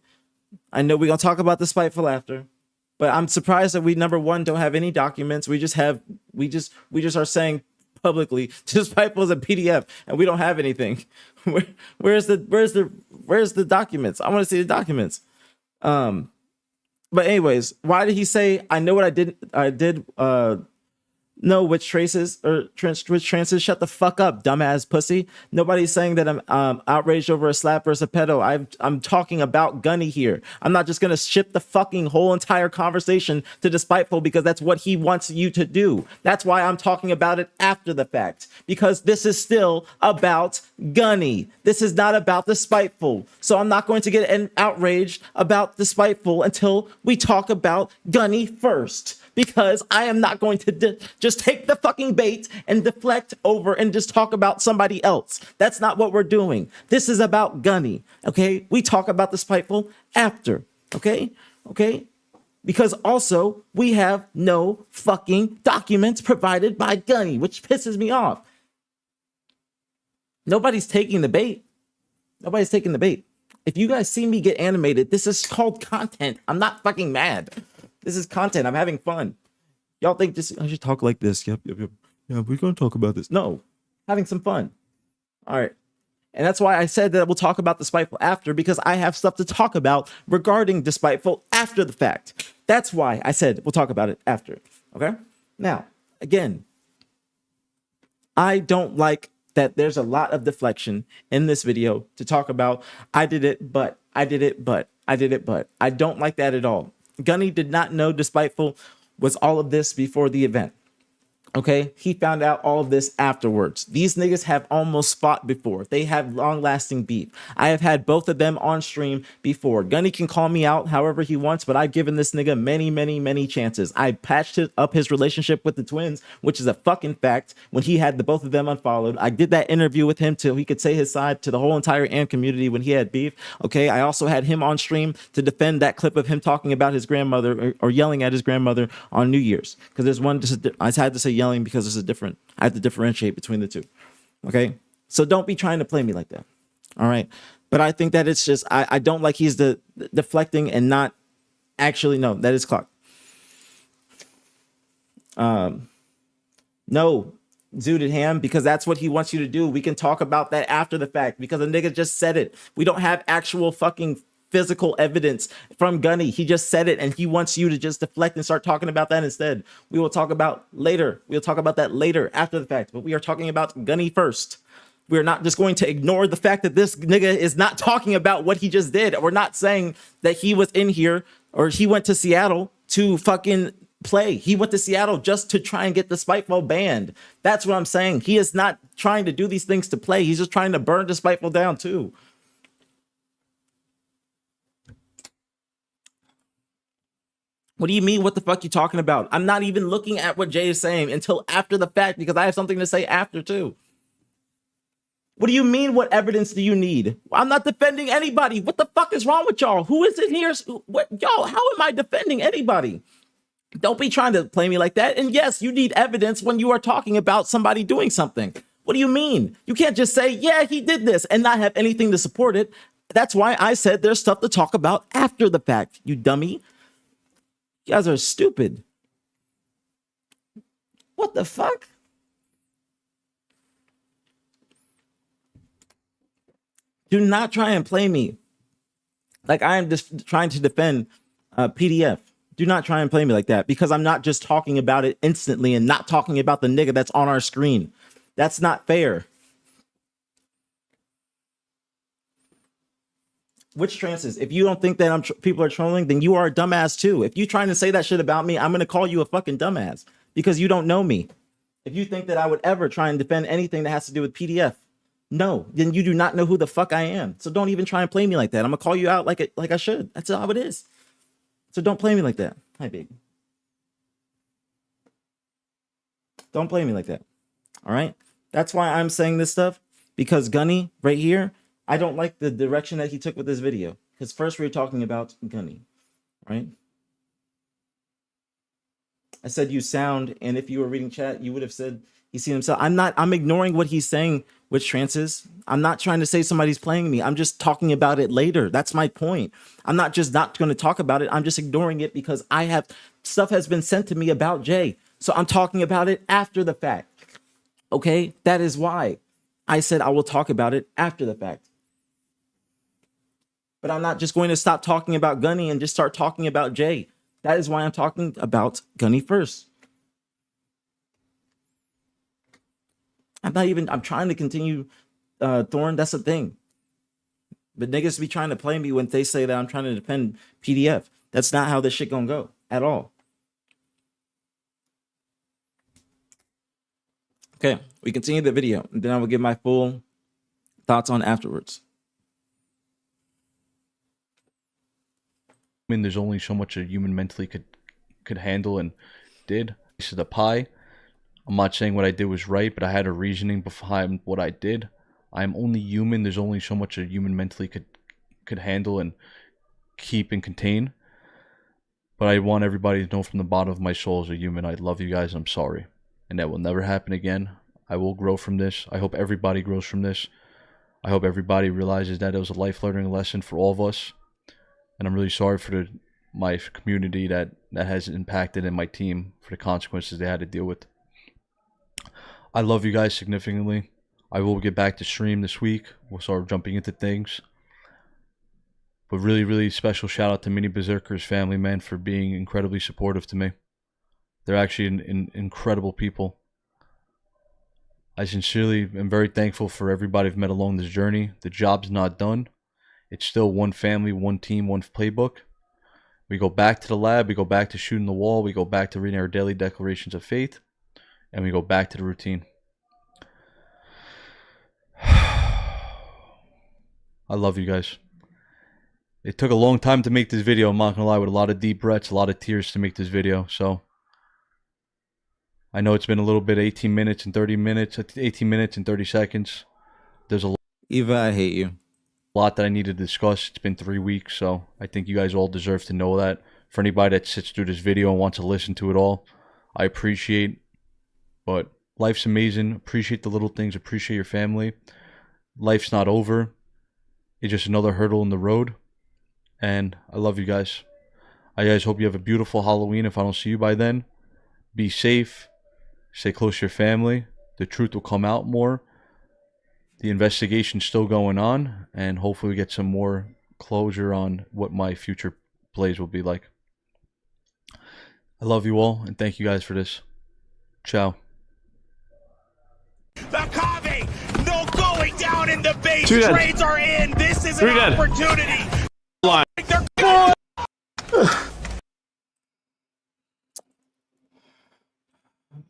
Speaker 1: I know we're gonna talk about the spiteful after, but I'm surprised that we, number one, don't have any documents. We just are saying publicly to spiteful is a PDF, and we don't have anything. Where's the documents? I want to see the documents. But anyways, why did he say I know what I did know which traces or which trances? Shut the fuck up, dumbass pussy. Nobody's saying that I'm outraged over a slap versus a pedo. I'm talking about Gunny here. I'm not just gonna ship the fucking whole entire conversation to Despiteful because that's what he wants you to do. That's why I'm talking about it after the fact, because this is still about Gunny. This is not about Despiteful. So I'm not going to get outraged about Despiteful until we talk about Gunny first. Because I am not going to just take the fucking bait and deflect over and just talk about somebody else. That's not what we're doing. This is about Gunny, okay? We talk about the spiteful after, okay? Because also, we have no fucking documents provided by Gunny, which pisses me off. Nobody's taking the bait. If you guys see me get animated, this is called content. I'm not fucking mad. This is content. I'm having fun. Y'all think I should talk like this. Yep. Yeah, we're going to talk about this. No, having some fun. All right. And that's why I said that we'll talk about the spiteful after, because I have stuff to talk about regarding Despiteful after the fact. That's why I said we'll talk about it after. Okay? Now, again, I don't like that there's a lot of deflection in this video to talk about I did it, but. I don't like that at all. Gunny did not know Despiteful was all of this before the event. Okay, he found out all of this afterwards. These niggas have almost fought before. They have long-lasting beef. I have had both of them on stream before. Gunny can call me out however he wants, but I've given this nigga many chances. I patched up his relationship with the twins, which is a fucking fact, when he had the both of them unfollowed. I did that interview with him till he could say his side to the whole entire AMP community when he had beef. Okay, I also had him on stream to defend that clip of him talking about his grandmother or yelling at his grandmother on New Year's. Because there's one, I had to say yelling because there's a different, I have to differentiate between the two. Okay, so don't be trying to play me like that. All right, but I think that it's just I don't like he's the deflecting and not actually. No, that is clock. No, zooted ham, because that's what he wants you to do. We can talk about that after the fact because the nigga just said it. We don't have actual fucking physical evidence from Gunny. He just said it and he wants you to just deflect and start talking about that instead. We will talk about later. We'll talk about that later after the fact, but we are talking about Gunny first. We're not just going to ignore the fact that this nigga is not talking about what he just did. We're not saying that he was in here or he went to Seattle to fucking play. He went to Seattle just to try and get the Spiteful banned. That's what I'm saying. He is not trying to do these things to play. He's just trying to burn the Spiteful down too. What do you mean? What the fuck you talking about? I'm not even looking at what Jay is saying until after the fact because I have something to say after too. What do you mean? What evidence do you need? I'm not defending anybody. What the fuck is wrong with y'all? Who is in here? What y'all? How am I defending anybody? Don't be trying to play me like that. And yes, you need evidence when you are talking about somebody doing something. What do you mean? You can't just say, yeah, he did this and not have anything to support it. That's why I said there's stuff to talk about after the fact, you dummy. You guys are stupid. What the fuck? Do not try and play me like I am just trying to defend PDF. Do not try and play me like that because I'm not just talking about it instantly and not talking about the nigga that's on our screen. That's not fair. Which trances? If you don't think that people are trolling, then you are a dumbass too. If you're trying to say that shit about me, I'm going to call you a fucking dumbass because you don't know me. If you think that I would ever try and defend anything that has to do with PDF, no, then you do not know who the fuck I am. So don't even try and play me like that. I'm going to call you out like I should. That's how it is. So don't play me like that. Hi, baby. Don't play me like that. All right? That's why I'm saying this stuff because Gunny right here, I don't like the direction that he took with this video. Because first we were talking about Gunny, right? I said you sound, and if you were reading chat, you would have said he seen himself. I'm ignoring what he's saying with trances. I'm not trying to say somebody's playing me. I'm just talking about it later. That's my point. I'm not just not going to talk about it. I'm just ignoring it because stuff has been sent to me about Jay. So I'm talking about it after the fact. Okay? That is why I said I will talk about it after the fact. But I'm not just going to stop talking about Gunny and just start talking about Jay. That is why I'm talking about Gunny first. I'm trying to continue Thorn. That's the thing. But niggas be trying to play me when they say that I'm trying to defend PDF. That's not how this shit gonna go at all. Okay, we continue the video, and then I will give my full thoughts on afterwards.
Speaker 4: I mean, there's only so much a human mentally could handle and did. This is the pie. I'm not saying what I did was right, but I had a reasoning behind what I did. I'm only human. There's only so much a human mentally could handle and keep and contain. But I want everybody to know from the bottom of my soul as a human, I love you guys. I'm sorry. And that will never happen again. I will grow from this. I hope everybody grows from this. I hope everybody realizes that it was a life learning lesson for all of us. And I'm really sorry for my community that has impacted and my team for the consequences they had to deal with. I love you guys significantly. I will get back to stream this week. We'll start jumping into things. But really, really special shout out to Mini Berserker's family, man, for being incredibly supportive to me. They're actually incredible people. I sincerely am very thankful for everybody I've met along this journey. The job's not done. It's still one family, one team, one playbook. We go back to the lab. We go back to shooting the wall. We go back to reading our daily declarations of faith. And we go back to the routine. I love you guys. It took a long time to make this video, I'm not gonna lie, with a lot of deep breaths, a lot of tears to make this video. So I know it's been a little bit 18 minutes and 30 seconds. There's a
Speaker 1: Eva, I hate you.
Speaker 4: lot that I need to discuss. It's been 3 weeks, so I think you guys all deserve to know that. For anybody that sits through this video and wants to listen to it all, I appreciate. But life's amazing. Appreciate the little things. Appreciate your family. Life's not over. It's just another hurdle in the road. And I love you guys. I guys hope you have a beautiful Halloween. If I don't see you by then, be safe. Stay close to your family. the truth will come out more. The investigation's still going on, and hopefully we get some more closure on what my future plays will be like. I love you all, and thank you guys for this. Ciao.
Speaker 6: The Covey, no going down in the base.
Speaker 3: Too dead.
Speaker 6: Trades are in. This is an
Speaker 3: Three dead.
Speaker 6: opportunity.
Speaker 3: Line.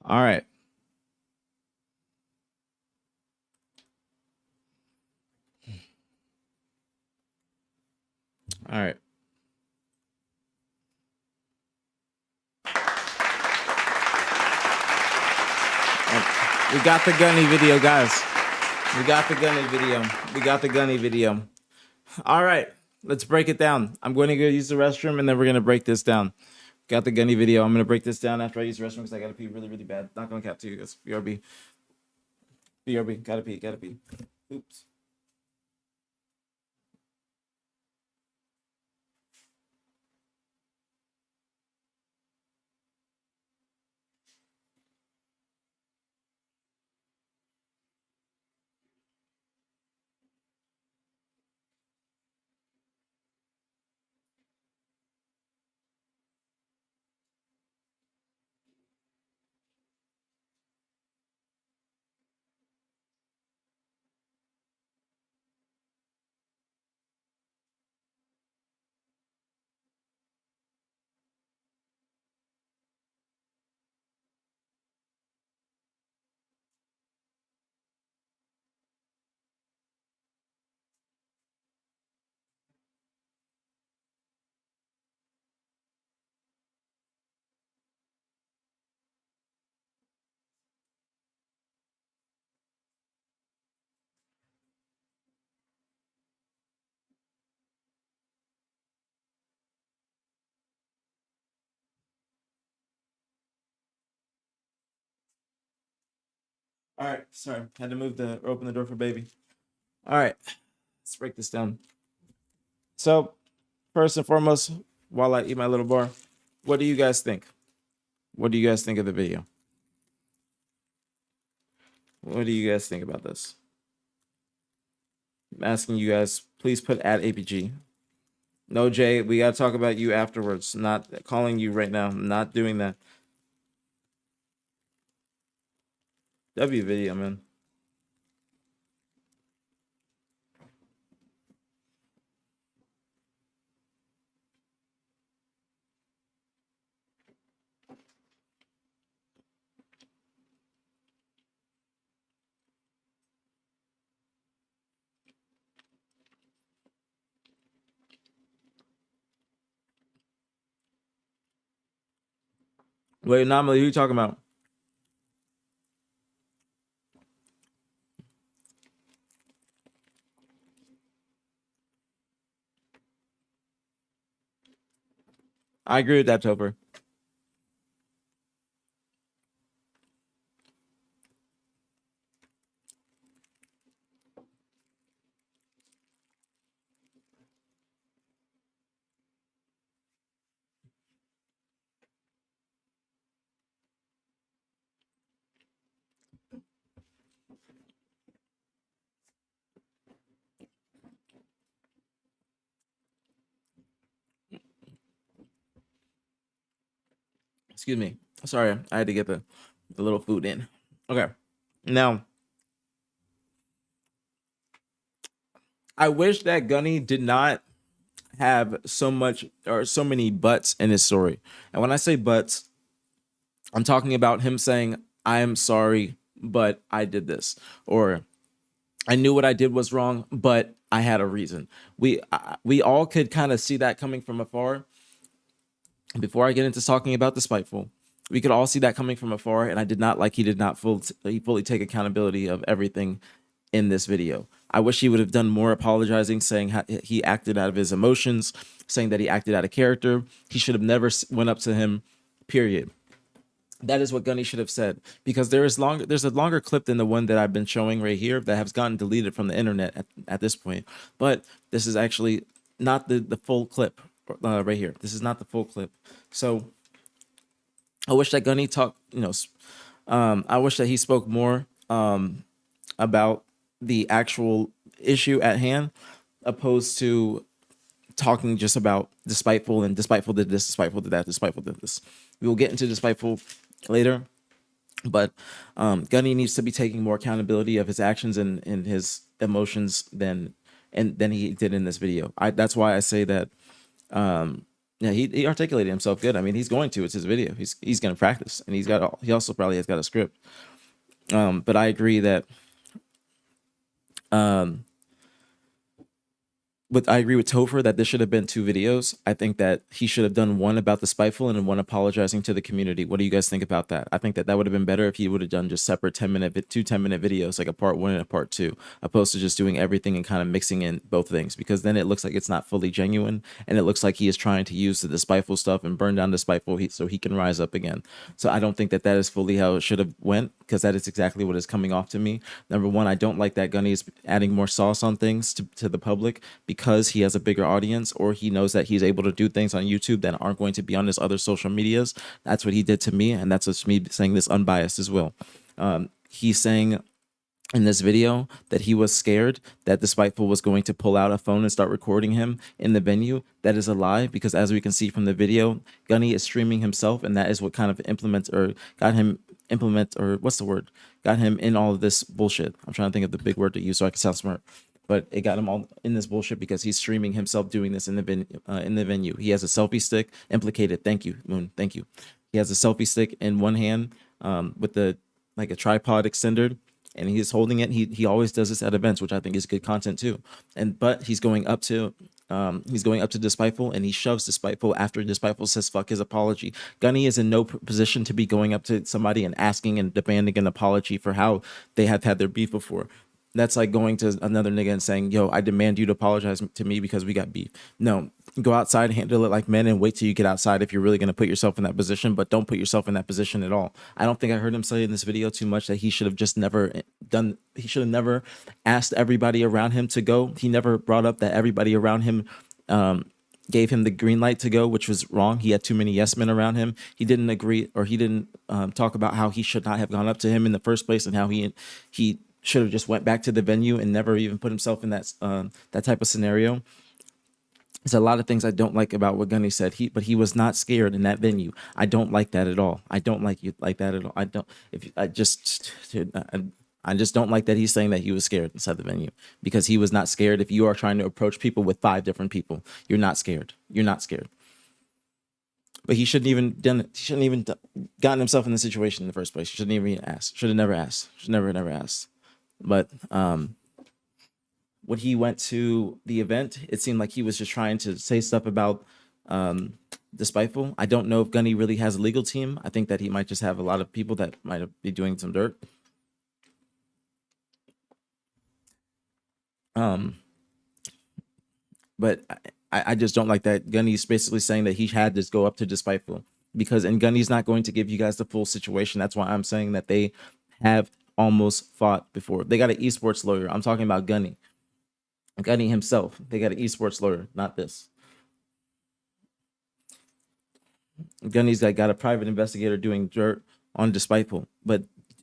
Speaker 1: All right. All right. We got the Gunny video, guys. We got the Gunny video. We got the Gunny video. All right. Let's break it down. I'm going to go use the restroom, and then we're going to break this down. Got the Gunny video. I'm going to break this down after I use the restroom because I got to pee really, really bad. Not going to cap to you guys. BRB. BRB. Got to pee. Got to pee. Oops. All right, sorry. Had to move the open the door for baby. All right, let's break this down. So, first and foremost, while I eat my little bar, what do you guys think? What do you guys think of the video? What do you guys think about this? I'm asking you guys, please put at APG. No, Jay, we got to talk about you afterwards. Not calling you right now. I'm not doing that. W video, man. Wait, Anomaly, who you talking about? I agree with that, Topher. Excuse me. Sorry, I had to get the little food in. Okay. Now, I wish that Gunny did not have so much or so many buts in his story. And when I say buts, I'm talking about him saying, I am sorry, but I did this. Or I knew what I did was wrong, but I had a reason. We all could kind of see that coming from afar. Before I get into talking about the spiteful, we could all see that coming from afar, and I did not like he did not fully take accountability of everything in this video. I wish he would have done more apologizing, saying he acted out of his emotions, saying that he acted out of character. He should have never went up to him, period. That is what Gunny should have said, because there's a longer clip than the one that I've been showing right here that has gotten deleted from the internet at this point. But this is actually not the full clip right here. This is not the full clip. So I wish that Gunny talked, I wish that he spoke more about the actual issue at hand, opposed to talking just about Despiteful and Despiteful did this, Despiteful did that, Despiteful did this. We will get into Despiteful later, but Gunny needs to be taking more accountability of his actions and his emotions than he did in this video. That's why I say that. Yeah, he articulated himself good. I mean, he's going to. It's his video. He's going to practice, and he also probably has got a script. But I agree that I agree with Topher that this should have been 2 videos. I think that he should have done one about the Spiteful and one apologizing to the community. What do you guys think about that? I think that would have been better if he would have done just separate 2 10-minute videos, like a part 1 and a part 2, opposed to just doing everything and kind of mixing in both things, because then it looks like it's not fully genuine, and it looks like he is trying to use the Spiteful stuff and burn down the Spiteful so he can rise up again. So I don't think that is fully how it should have went, because that is exactly what is coming off to me. Number one, I don't like that Gunny is adding more sauce on things to the public because he has a bigger audience, or he knows that he's able to do things on YouTube that aren't going to be on his other social medias. That's what he did to me, and that's just me saying this unbiased as well. He's saying in this video that he was scared that the Spiteful was going to pull out a phone and start recording him in the venue. That is a lie, because as we can see from the video, Gunny is streaming himself, and that is what kind of got him in all of this bullshit. I'm trying to think of the big word to use so I can sound smart. But it got him all in this bullshit because he's streaming himself doing this in the venue. He has a selfie stick implicated. Thank you, Moon. Thank you. He has a selfie stick in one hand with a tripod extender, and he's holding it. He always does this at events, which I think is good content too. But he's going up to Despiteful, and he shoves Despiteful after Despiteful says fuck his apology. Gunny is in no position to be going up to somebody and asking and demanding an apology for how they have had their beef before. That's like going to another nigga and saying, yo, I demand you to apologize to me because we got beef. No, go outside, handle it like men, and wait till you get outside if you're really going to put yourself in that position, but don't put yourself in that position at all. I don't think I heard him say in this video too much that he should have just never asked everybody around him to go. He never brought up that everybody around him gave him the green light to go, which was wrong. He had too many yes men around him. He didn't agree, or he didn't talk about how he should not have gone up to him in the first place, and how he should have just went back to the venue and never even put himself in that type of scenario. There's a lot of things I don't like about what Gunny said. But he was not scared in that venue. I don't like that at all. I don't like you like that at all. I just don't like that he's saying that he was scared inside the venue, because he was not scared. If you are trying to approach people with 5 different people, you're not scared. You're not scared. But he shouldn't even done it. He shouldn't even gotten himself in the situation in the first place. He shouldn't even ask. Should have never asked. Should never asked. But when he went to the event, it seemed like he was just trying to say stuff about Despiteful. I don't know if Gunny really has a legal team. I think that he might just have a lot of people that might be doing some dirt. But I just don't like that Gunny's basically saying that he had to go up to Despiteful, and Gunny's not going to give you guys the full situation. That's why I'm saying that they have almost fought before. They got an esports lawyer. I'm talking about Gunny himself. They got an esports lawyer, not this. Gunny's got a private investigator doing dirt on Despiteful, but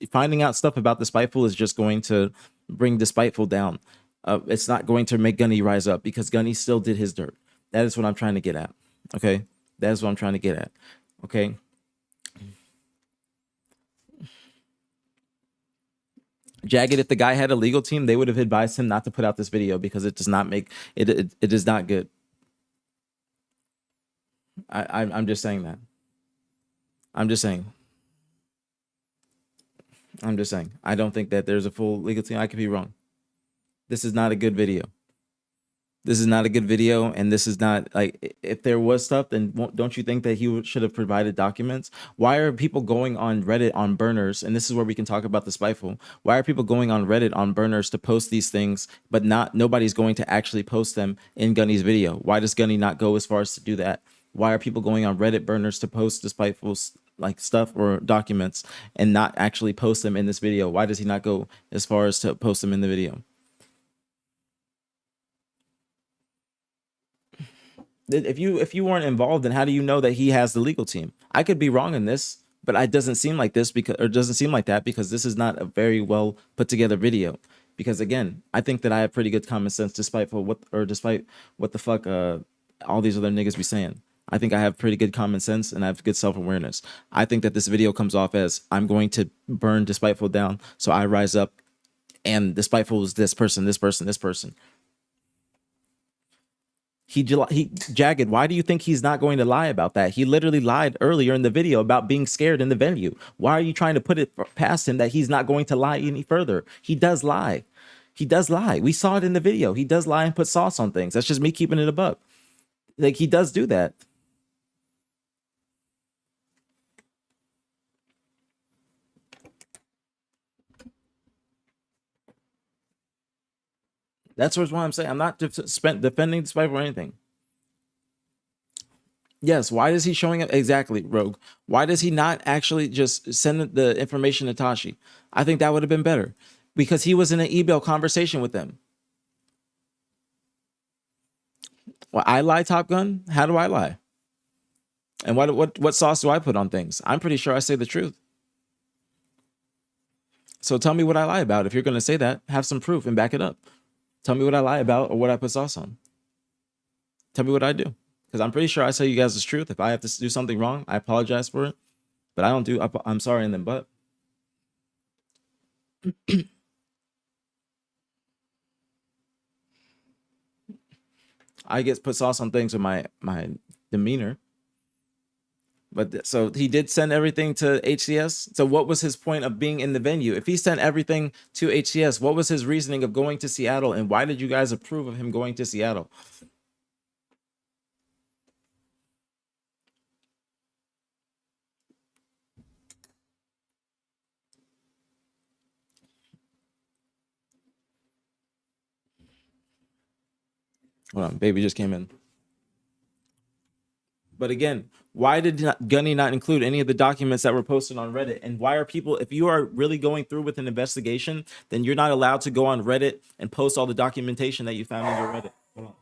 Speaker 1: finding out stuff about Despiteful is just going to bring Despiteful down. It's not going to make Gunny rise up, because Gunny still did his dirt. That is what I'm trying to get at. Okay, that is what I'm trying to get at. Okay. Jagged, if the guy had a legal team, they would have advised him not to put out this video, because it does not make it. It is not good. I'm just saying that. I'm just saying. I don't think that there's a full legal team. I could be wrong. This is not a good video. This is not a good video, and this is not, like, if there was stuff, then don't you think that he should have provided documents? Why are people going on Reddit on burners? And this is where we can talk about the Spiteful. Why are people going on Reddit on burners to post these things, but nobody's going to actually post them in Gunny's video? Why does Gunny not go as far as to do that? Why are people going on Reddit burners to post the Spiteful's stuff or documents and not actually post them in this video? Why does he not go as far as to post them in the video? If you weren't involved, then how do you know that he has the legal team? I could be wrong in this, But it doesn't seem like this because, or it doesn't seem like that because this is not a very well put together video. Because again, I think that I have pretty good common sense despite what the fuck all these other niggas be saying. I think I have pretty good common sense and I have good self-awareness. I think that this video comes off as I'm going to burn Despiteful down, so I rise up, and Despiteful is this person, this person, this person. He Jagged, why do you think he's not going to lie about that? He literally lied earlier in the video about being scared in the venue. Why are you trying to put it past him that he's not going to lie any further? He does lie. He does lie. We saw it in the video. He does lie and put sauce on things. That's just me keeping it a buck. Like, he does do that. That's what I'm saying. I'm not defending Despiteful or anything. Yes, why is he showing up? Exactly, Rogue. Why does he not actually just send the information to Tashi? I think that would have been better because he was in an email conversation with them. Well, I lie, Top Gun? How do I lie? And what sauce do I put on things? I'm pretty sure I say the truth. So tell me what I lie about. If you're going to say that, have some proof and back it up. Tell me what I lie about or what I put sauce on. Tell me what I do. Because I'm pretty sure I tell you guys the truth. If I have to do something wrong, I apologize for it. But I don't do, I'm sorry and then but. I get put sauce on things with my demeanor. But so he did send everything to HCS. So what was his point of being in the venue? If he sent everything to HCS, what was his reasoning of going to Seattle? And why did you guys approve of him going to Seattle? Hold on, baby just came in. But again, why did Gunny not include any of the documents that were posted on Reddit? And why are people, if you are really going through with an investigation, then you're not allowed to go on Reddit and post all the documentation that you found in your Reddit. Hold on.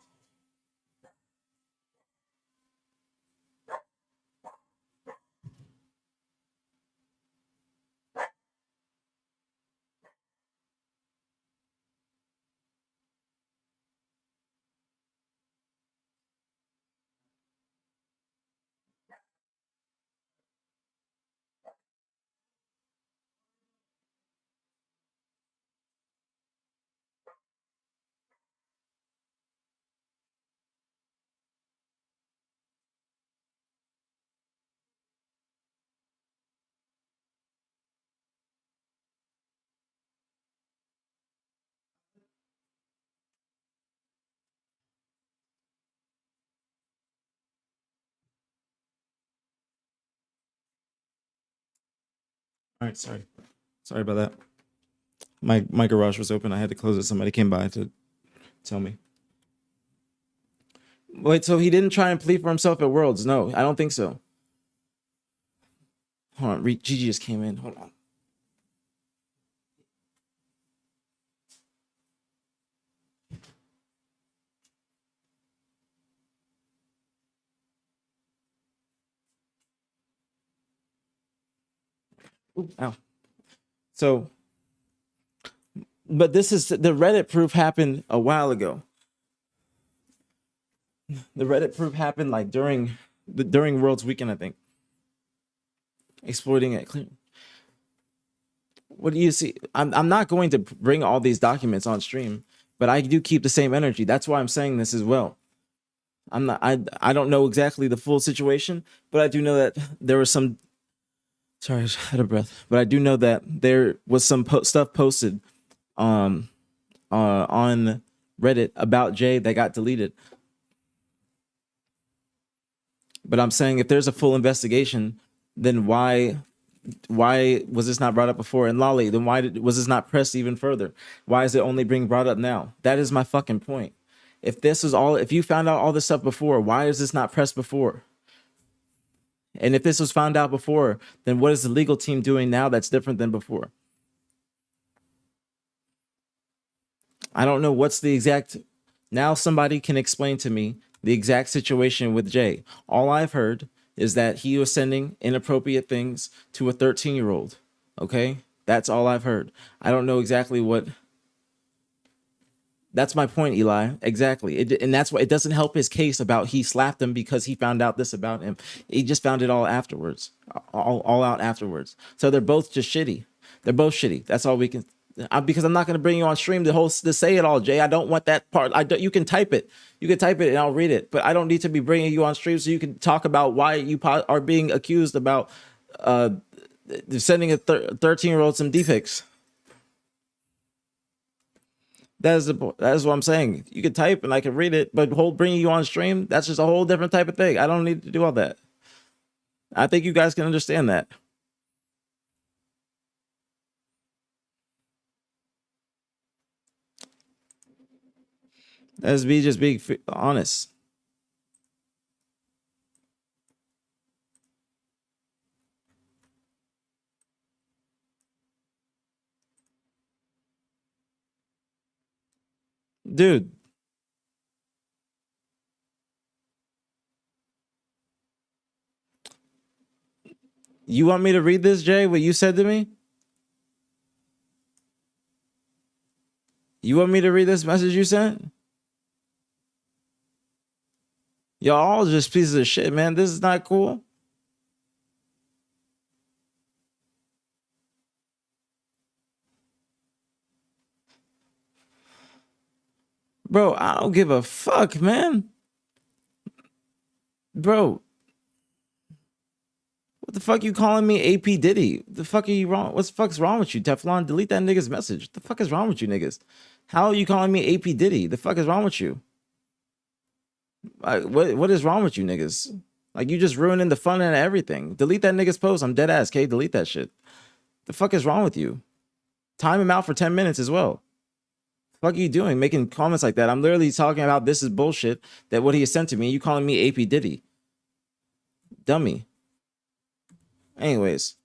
Speaker 1: All right, sorry about that. My garage was open. I had to close it. Somebody came by to tell me. Wait, so he didn't try and plead for himself at Worlds? No, I don't think so. Hold on, Gigi just came in. Hold on. Ooh, ow. So, but this is the Reddit proof happened a while ago. The Reddit proof happened like during Worlds weekend, I think. Exploiting it. What do you see? I'm not going to bring all these documents on stream, but I do keep the same energy. That's why I'm saying this as well. I'm not. I don't know exactly the full situation, but I do know that there was some. Sorry, I was out of breath. But I do know that there was some stuff posted, on Reddit about Jay that got deleted. But I'm saying if there's a full investigation, then why was this not brought up before? And Lolly, then why was this not pressed even further? Why is it only being brought up now? That is my fucking point. If you found out all this stuff before, why is this not pressed before? And if this was found out before, then what is the legal team doing now that's different than before? I don't know what's the exact. Now somebody can explain to me the exact situation with Jay. All I've heard is that he was sending inappropriate things to a 13-year-old. Okay? That's all I've heard. I don't know exactly what. That's my point, Eli. Exactly. And that's why it doesn't help his case about he slapped him because he found out this about him. He just found it all afterwards, all out afterwards. So they're both just shitty. They're both shitty. That's all we can. Because I'm not going to bring you on stream to say it all, Jay. I don't want that part. You can type it. You can type it and I'll read it. But I don't need to be bringing you on stream so you can talk about why you are being accused about sending a 13-year-old some D-pics. That is what I'm saying. You can type and I can read it, but bringing you on stream, that's just a whole different type of thing. I don't need to do all that. I think you guys can understand that. That's me just being honest. Dude. You want me to read this, Jay, what you said to me? You want me to read this message you sent? Y'all all just pieces of shit, man. This is not cool. Bro, I don't give a fuck, man. Bro. What the fuck you calling me AP Diddy? The fuck are you wrong? What the fuck's wrong with you, Teflon? Delete that nigga's message. What the fuck is wrong with you niggas? How are you calling me AP Diddy? The fuck is wrong with you? What is wrong with you niggas? Like, you just ruining the fun and everything. Delete that nigga's post. I'm dead ass, K. Delete that shit. The fuck is wrong with you? Time him out for 10 minutes as well. The fuck are you doing? Making comments like that. I'm literally talking about this is bullshit. That what he has sent to me. You calling me AP Diddy. Dummy. Anyways,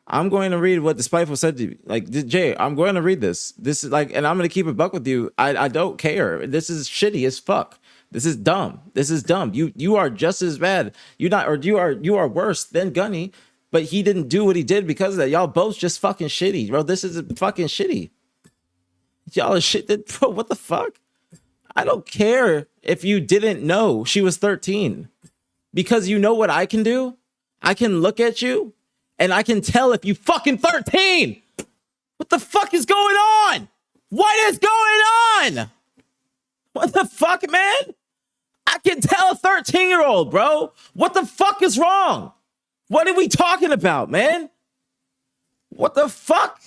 Speaker 1: I'm going to read what the Spiteful said to you. Like, Jay, I'm going to read this. This is like, and I'm going to keep it buck with you. I don't care. This is shitty as fuck. This is dumb. This is dumb. You are just as bad. You are worse than Gunny, but he didn't do what he did because of that. Y'all both just fucking shitty, bro. This is fucking shitty. Y'all are shit. Bro, what the fuck? I don't care if you didn't know she was 13, because you know what I can do? I can look at you and I can tell if you fucking 13. What the fuck is going on? What is going on? What the fuck, man? I can tell a 13-year-old, bro. What the fuck is wrong? What are we talking about, man? What the fuck?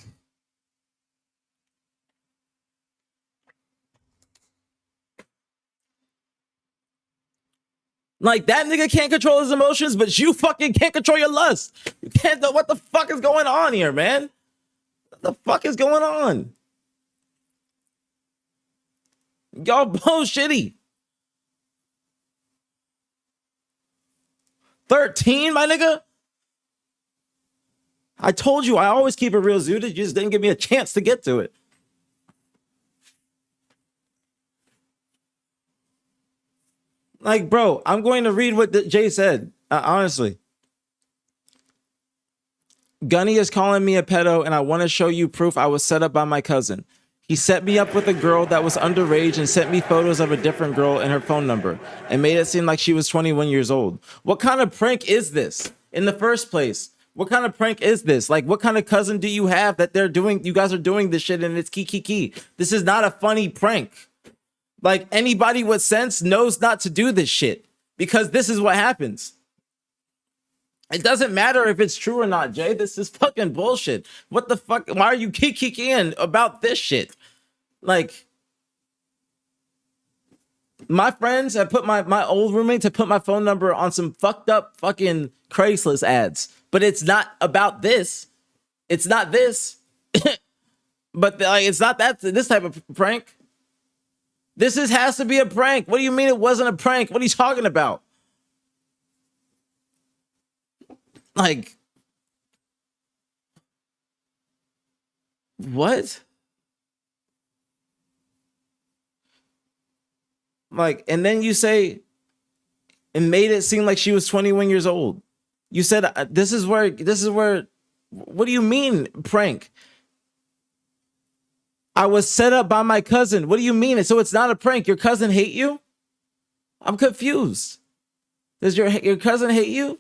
Speaker 1: Like, that nigga can't control his emotions, but you fucking can't control your lust. You can't know what the fuck is going on here, man. What the fuck is going on? Y'all both shitty. 13, my nigga? I told you I always keep it real, Zuda. You just didn't give me a chance to get to it. Like, bro, I'm going to read what Jay said. Honestly. Gunny is calling me a pedo, and I want to show you proof I was set up by my cousin. He set me up with a girl that was underage and sent me photos of a different girl and her phone number and made it seem like she was 21 years old. What kind of prank is this in the first place? What kind of prank is this? Like, what kind of cousin do you have that you guys are doing this shit and it's key? This is not a funny prank. Like, anybody with sense knows not to do this shit because this is what happens. It doesn't matter if it's true or not, Jay. This is fucking bullshit. What the fuck? Why are you kicking about this shit? Like, my friends have put my old roommates have put my phone number on some fucked up fucking Craigslist ads, but it's not about this. It's not this. But like, it's not this type of prank. This has to be a prank. What do you mean it wasn't a prank? What are you talking about? Like, what? Like, and then you say it made it seem like she was 21 years old. You said this is where. What do you mean prank? I was set up by my cousin. What do you mean? So it's not a prank. Your cousin hate you? I'm confused. Does your cousin hate you?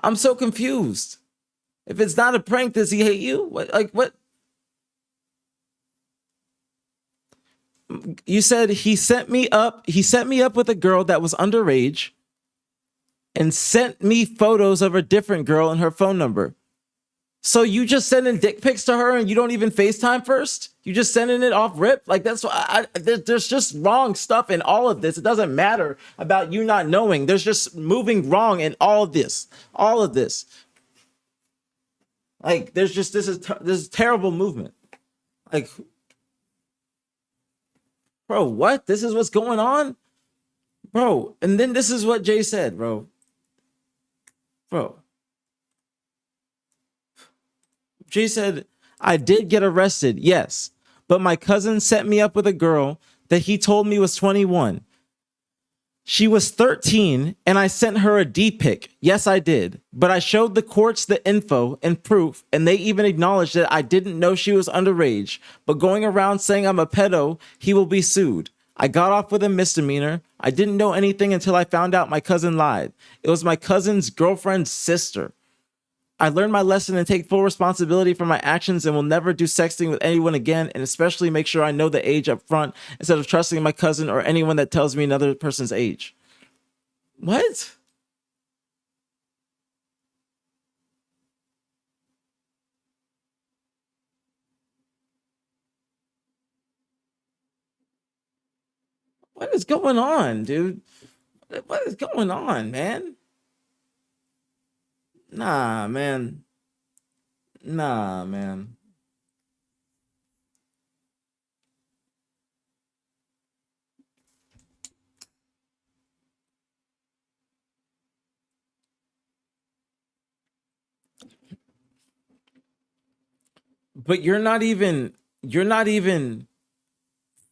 Speaker 1: I'm so confused. If it's not a prank, does he hate you? What? You said he set me up. He set me up with a girl that was underage and sent me photos of a different girl and her phone number. So you just sending dick pics to her and you don't even FaceTime first? You just sending it off rip? Like, that's why there's just wrong stuff in all of this. It doesn't matter about you not knowing. There's just moving wrong in all of this. All of this. Like, there's just, this is terrible movement. Like, bro, what? This is what's going on? Bro, and then this is what Jay said, bro. Bro. Jay said, I did get arrested, yes, but my cousin set me up with a girl that he told me was 21. She was 13, and I sent her a D-pic. Yes, I did. But I showed the courts the info and proof, and they even acknowledged that I didn't know she was underage. But going around saying I'm a pedo, he will be sued. I got off with a misdemeanor. I didn't know anything until I found out my cousin lied. It was my cousin's girlfriend's sister. I learned my lesson and take full responsibility for my actions and will never do sexting with anyone again, and especially make sure I know the age up front instead of trusting my cousin or anyone that tells me another person's age. What? What is going on, dude? What is going on, man? Nah, man. Nah, man. But you're not even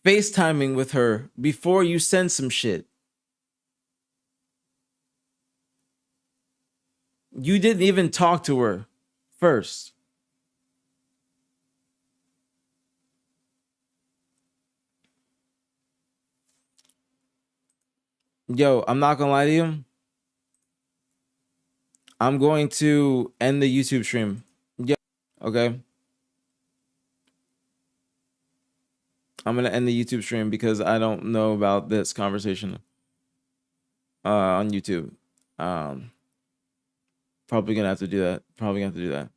Speaker 1: FaceTiming with her before you send some shit. You didn't even talk to her first. Yo, I'm not gonna lie to you. I'm going to end the YouTube stream. Yeah. Okay. I'm gonna end the YouTube stream because I don't know about this conversation on YouTube. Probably gonna have to do that.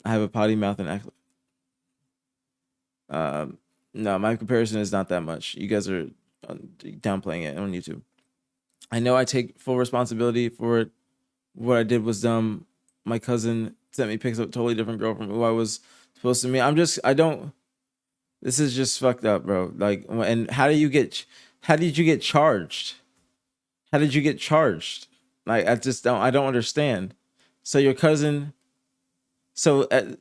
Speaker 1: I have a potty mouth and act. No, my comparison is not that much. You guys are downplaying it on YouTube. I know I take full responsibility for it. What I did was dumb. My cousin sent me pics of a totally different girl from who I was supposed to meet. This is just fucked up, bro. Like, and how did you get charged? How did you get charged? Like, I don't understand. So your cousin, so the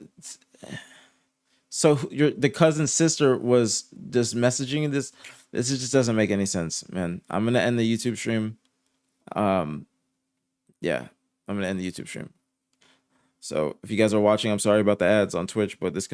Speaker 1: cousin's sister was just messaging this. This just doesn't make any sense, man. I'm gonna end the YouTube stream. Yeah, I'm gonna end the YouTube stream. So if you guys are watching, I'm sorry about the ads on Twitch, but this